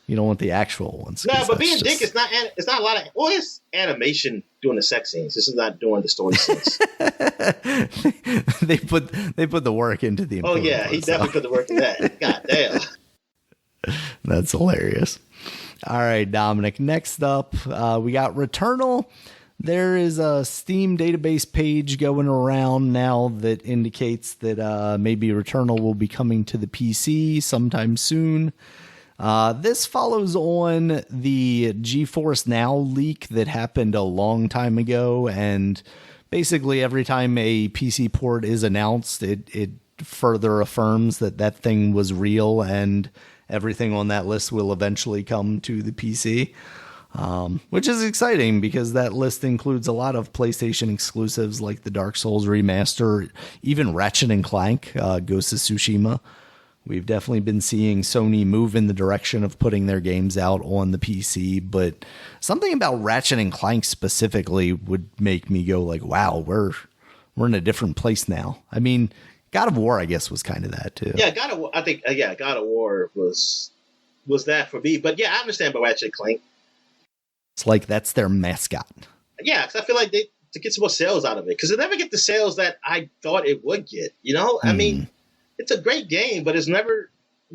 You don't want the actual ones. No, but being a dick is not. It's not a lot of. Well, it's animation doing the sex scenes. This is not doing the story scenes. They put the work into the. Oh yeah, he definitely put the work in that. God damn. That's hilarious. All right, Dominic. Next up, we got Returnal. There is a Steam database page going around now that indicates that maybe Returnal will be coming to the PC sometime soon. This follows on the GeForce Now leak that happened a long time ago, and basically every time a PC port is announced, it further affirms that thing was real, and everything on that list will eventually come to the PC, which is exciting because that list includes a lot of PlayStation exclusives like the Dark Souls remaster, even Ratchet & Clank, Ghost of Tsushima. We've definitely been seeing Sony move in the direction of putting their games out on the PC, but something about Ratchet & Clank specifically would make me go like, wow, we're in a different place now. I mean, God of War, I guess, was kind of that too. Yeah, God of War, I think, God of War was that for me. But yeah, I understand about Ratchet & Clank. It's like that's their mascot. Yeah, because I feel like to get some more sales out of it, because it never get the sales that I thought it would get. You know, I mean, it's a great game, but it's never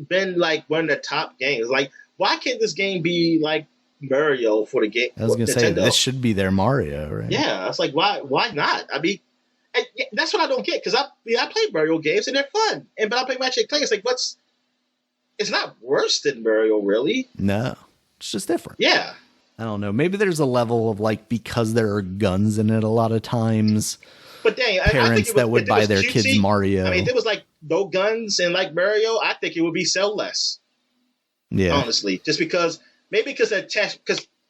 been like one of the top games. Like, why can't this game be like Mario for the game? I was going to say, this should be their Mario, right? Yeah, it's like, why not? I mean, that's what I don't get, because I play Mario games and they're fun. But I play Ratchet & Clank. It's like, it's not worse than Mario, really. No, it's just different. Yeah. I don't know. Maybe there's a level of like, because there are guns in it a lot of times. But dang, parents that would buy their kids Mario. I mean, if there was like no guns and like Mario, I think it would be sell less. Yeah. Honestly, just because because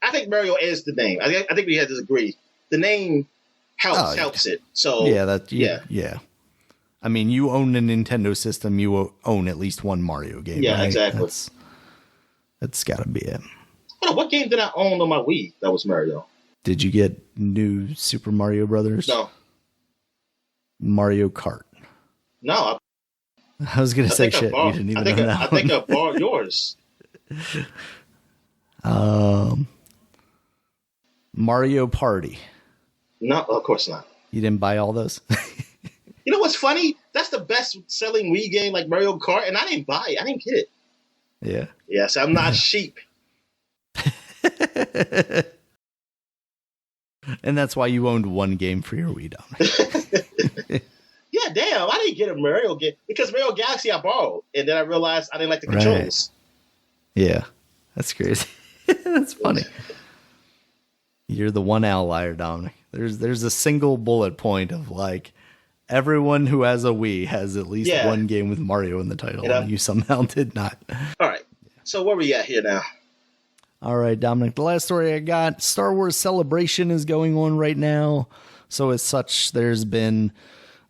I think Mario is the name. I think we had to agree. The name helps it. So yeah. I mean, you own a Nintendo system, you own at least one Mario game. Yeah, right? exactly. That's got to be it. What game did I own on my Wii that was Mario? Did you get new Super Mario Brothers? No. Mario Kart. No. I was going to say shit. You didn't even know. I think I borrowed yours. Mario Party. No, of course not. You didn't buy all those? You know what's funny? That's the best selling Wii game, like Mario Kart, and I didn't buy it. I didn't get it. Yeah. Yes, I'm not sheep. And that's why you owned one game for your Wii, Dominic. Yeah, damn. I didn't get a Mario game because Mario Galaxy I borrowed, and then I realized I didn't like the controls. Yeah, that's crazy. That's funny. You're the one outlier, Dominic. There's a single bullet point of like everyone who has a Wii has at least one game with Mario in the title, and you somehow did not. All right. So where we at here now? All right, Dominic, the last story I got, Star Wars Celebration is going on right now. So as such, there's been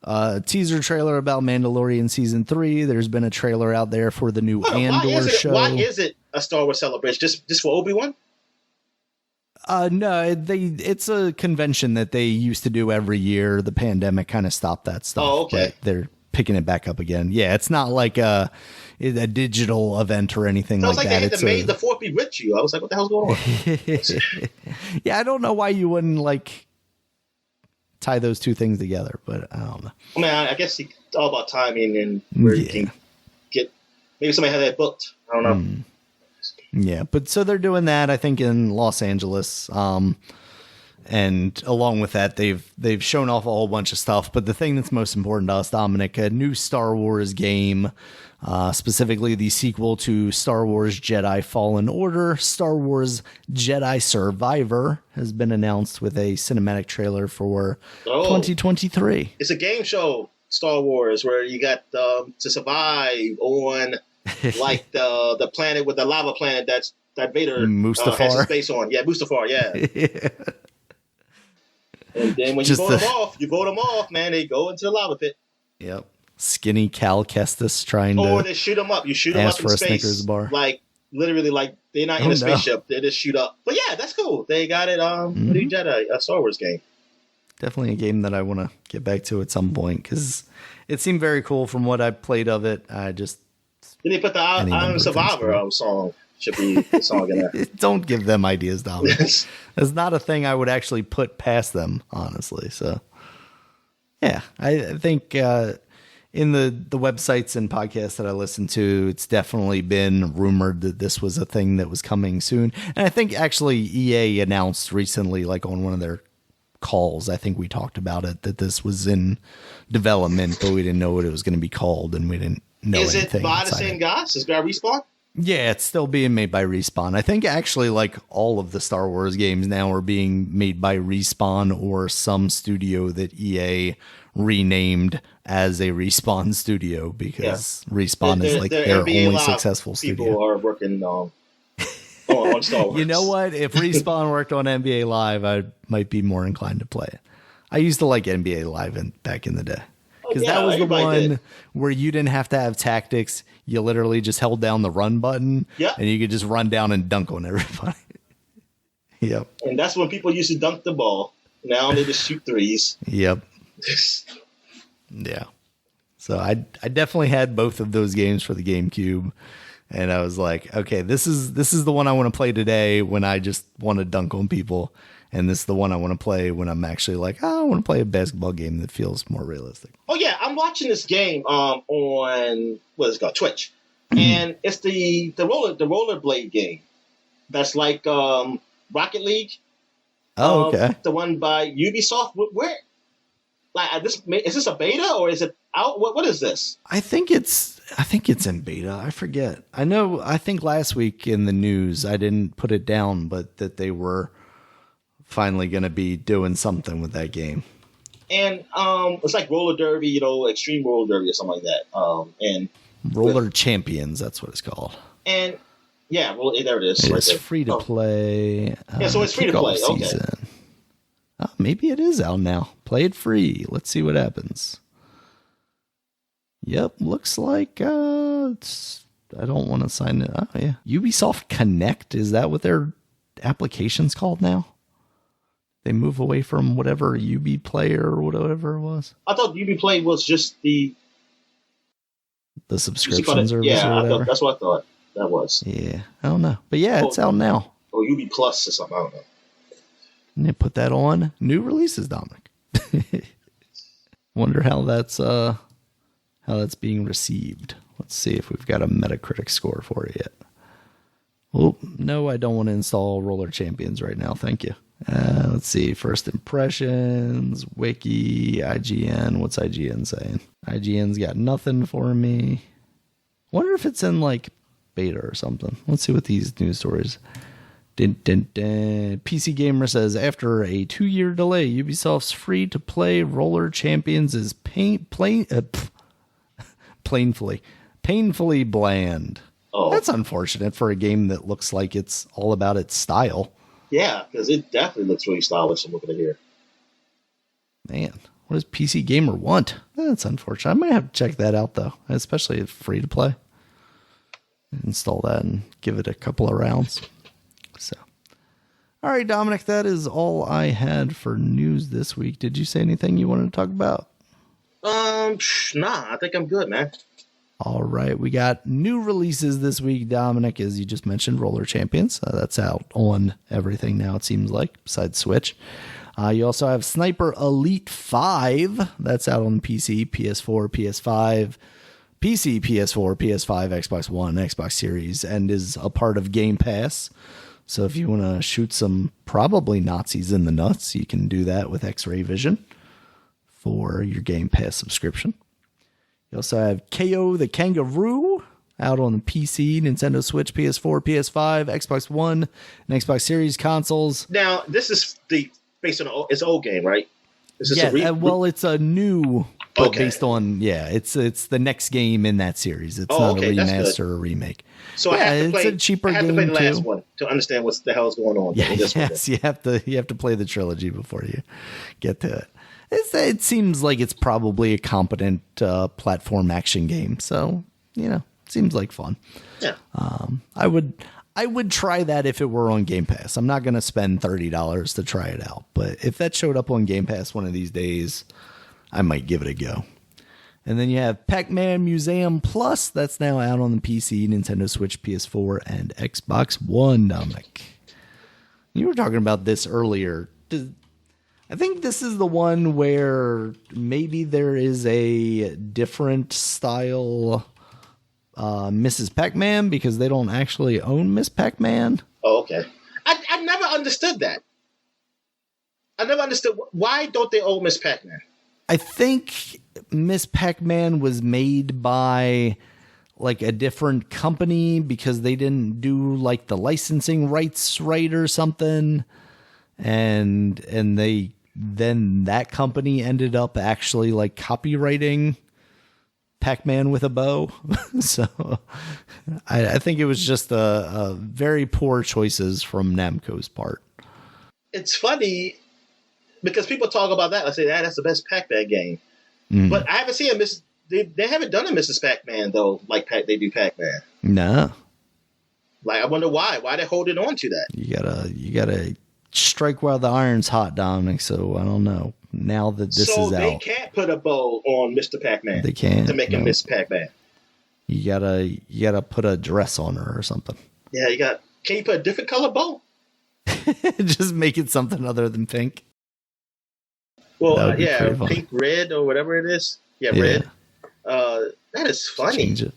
a teaser trailer about Mandalorian Season 3. There's been a trailer out there for the new Andor show. Why is it a Star Wars Celebration? Just for Obi-Wan? No, it's a convention that they used to do every year. The pandemic kind of stopped that stuff. Oh, okay. But they're picking it back up again. Yeah, it's not like a digital event or anything Sounds like they that. had made the Floppy with you. I was like, what the hell's going on? Yeah, I don't know why you wouldn't like tie those two things together, but I don't know. I mean, I guess it's all about timing and where you can get. Maybe somebody had that booked. I don't know. Yeah, but so they're doing that, I think, in Los Angeles. And along with that, they've shown off a whole bunch of stuff. But the thing that's most important to us, Dominic, a new Star Wars game, specifically the sequel to Star Wars Jedi Fallen Order, Star Wars Jedi Survivor, has been announced with a cinematic trailer for 2023. It's a game show, Star Wars, where you got to survive on like the planet with the lava planet that Vader Mustafar has his space on. Yeah, Mustafar. Yeah. And then when you vote them off, man, they go into the lava pit. Yep. Skinny Cal Kestis trying to. Or they shoot them up. You shoot them up in space. Snickers bar. Like, literally, like, they're not in a spaceship. They just shoot up. But yeah, that's cool. They got it. New Jedi, a Star Wars game. Definitely a game that I want to get back to at some point because it seemed very cool from what I played of it. I just. Then they put the I'm Survivor song. Should be the song in there. Don't give them ideas, Dominic. It's not a thing I would actually put past them, honestly. So, yeah, I think in the websites and podcasts that I listen to, it's definitely been rumored that this was a thing that was coming soon. And I think actually EA announced recently, like on one of their calls, I think we talked about it, that this was in development, but we didn't know what it was going to be called, and we didn't know anything. Is it by the same guys? Is it Respawn? Yeah, it's still being made by Respawn. I think actually like all of the Star Wars games now are being made by Respawn or some studio that EA renamed as a Respawn studio because Respawn is like their only successful studio. People are working on Star Wars. You know what? If Respawn worked on NBA Live, I might be more inclined to play it. I used to like NBA Live back in the day. Because that was the one where you didn't have to have tactics. You literally just held down the run button, and you could just run down and dunk on everybody. Yep. And that's when people used to dunk the ball. Now they just shoot threes. Yep. Yeah. So I definitely had both of those games for the GameCube, and I was like, okay, this is the one I want to play today when I just want to dunk on people. And this is the one I want to play when I'm actually like, I want to play a basketball game that feels more realistic. Oh, yeah. I'm watching this game on, what is it called? Twitch. And it's the rollerblade game. That's like Rocket League. Oh, okay. The one by Ubisoft. Where? Like, is this a beta or is it out? What is this? I think it's in beta. I forget. I think last week in the news, I didn't put it down, but that they were finally going to be doing something with that game. And it's like roller derby, extreme roller derby or something like that. And Roller Champions, that's what it's called. And yeah, well, there it is. It's free to play. Yeah, so it's free to play. Okay. Maybe it is out now. Play it free. Let's see what happens. Yep, looks like I don't want to sign it. Oh yeah, Ubisoft Connect, is that what their application's called now? They move away from whatever UB Player or whatever it was. I thought UB Play was just the subscription service. Yeah, that's what I thought that was. Yeah, I don't know, but yeah, it's out now. Or UB Plus or something. I don't know. And they put that on new releases, Dominic. Wonder how that's being received. Let's see if we've got a Metacritic score for it yet. Oh no, I don't want to install Roller Champions right now. Thank you. Let's see. First impressions, Wiki, IGN. What's IGN saying? IGN's got nothing for me. Wonder if it's in like beta or something. Let's see what these news stories. PC Gamer says after a 2-year delay, Ubisoft's free-to-play Roller Champions is painfully bland. Oh. That's unfortunate for a game that looks like it's all about its style. Yeah, because it definitely looks really stylish. I'm looking at here. Man, what does PC Gamer want? That's unfortunate. I might have to check that out, though, especially if free to play. Install that and give it a couple of rounds. So, all right, Dominic, that is all I had for news this week. Did you say anything you wanted to talk about? Nah, I think I'm good, man. All right, we got new releases this week, Dominic, as you just mentioned, Roller Champions. That's out on everything now, it seems like, besides Switch. You also have Sniper Elite 5. That's out on PC, PS4, PS5, PC, PS4, PS5, Xbox One, Xbox Series, and is a part of Game Pass. So if you want to shoot some probably Nazis in the nuts, you can do that with X-Ray Vision for your Game Pass subscription. You also have KO the Kangaroo out on the PC, Nintendo Switch, PS4, PS5, Xbox One, and Xbox Series consoles. Now, this is based on it's an old game, right? Is this well, it's a new, but okay. Based on it's the next game in that series. It's not a remaster or a remake. So I have to play. It's a cheaper game to play the last too. One to understand what the hell is going on. Yes, you have to play the trilogy before you get to it. It seems like it's probably a competent platform action game, so it seems like fun. Yeah, I would try that if it were on Game Pass. I'm not going to spend $30 to try it out, but if that showed up on Game Pass one of these days, I might give it a go. And then you have Pac-Man Museum Plus. That's now out on the PC, Nintendo Switch, PS4, and Xbox One, Dominic. You were talking about this earlier. I think this is the one where maybe there is a different style Mrs. Pac-Man because they don't actually own Miss Pac-Man. Oh, okay. I never understood that. I never understood why don't they own Miss Pac-Man? I think Miss Pac-Man was made by like a different company because they didn't do like the licensing rights right or something. And then that company ended up actually like copywriting Pac-Man with a bow. So I think it was just a very poor choices from Namco's part. It's funny because people talk about that. I say that's the best Pac-Man game. But I haven't seen they haven't done a Mrs. Pac-Man though, like they do Pac-Man. No. Like I wonder why they holding on to that. You gotta strike while the iron's hot, Dominic. So I don't know. Now that this is out, so they can't put a bow on Mr. Pac-Man. They can't to make him Miss Pac-Man. You gotta put a dress on her or something. Yeah, can you put a different color bow? Just make it something other than pink. Well, pink, red, or whatever it is. Yeah, red. That is funny. Change it.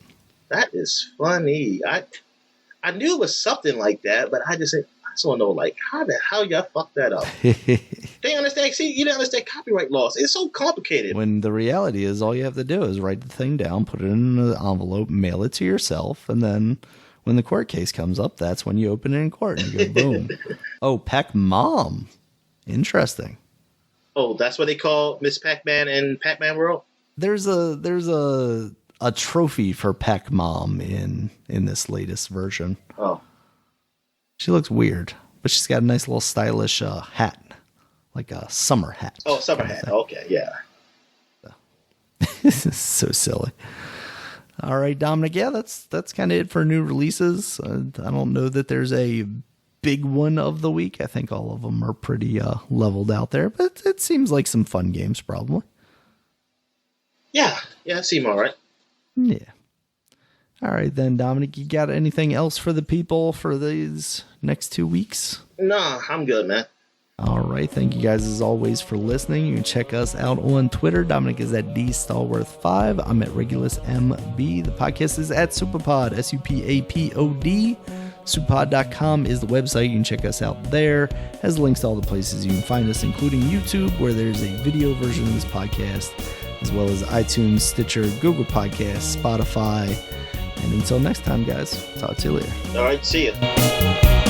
That is funny. I knew it was something like that, but I just want to know, like, how the hell y'all fucked that up? They understand. See, you don't understand copyright laws. It's so complicated. When the reality is, all you have to do is write the thing down, put it in an envelope, mail it to yourself, and then when the court case comes up, that's when you open it in court and you go, boom. Oh, Pac-Mom. Interesting. Oh, that's what they call Miss Pac-Man in Pac-Man World? There's a trophy for Pac-Mom in this latest version. Oh. She looks weird, but she's got a nice little stylish hat, like a summer hat. Oh, summer hat. Okay, yeah. This is so silly. All right, Dominic. Yeah, that's kind of it for new releases. I don't know that there's a big one of the week. I think all of them are pretty leveled out there, but it seems like some fun games probably. Yeah, it seems all right. Yeah. All right, then, Dominic, you got anything else for the people for these next 2 weeks? Nah, I'm good, man. All right, thank you guys as always for listening. You can check us out on Twitter. Dominic is at DStallworth5. I'm at RegulusMB. The podcast is at Supapod, SUPAPOD. Supapod.com is the website. You can check us out there. It has links to all the places you can find us, including YouTube, where there's a video version of this podcast, as well as iTunes, Stitcher, Google Podcasts, Spotify. And until next time, guys, talk to you later. All right, see ya.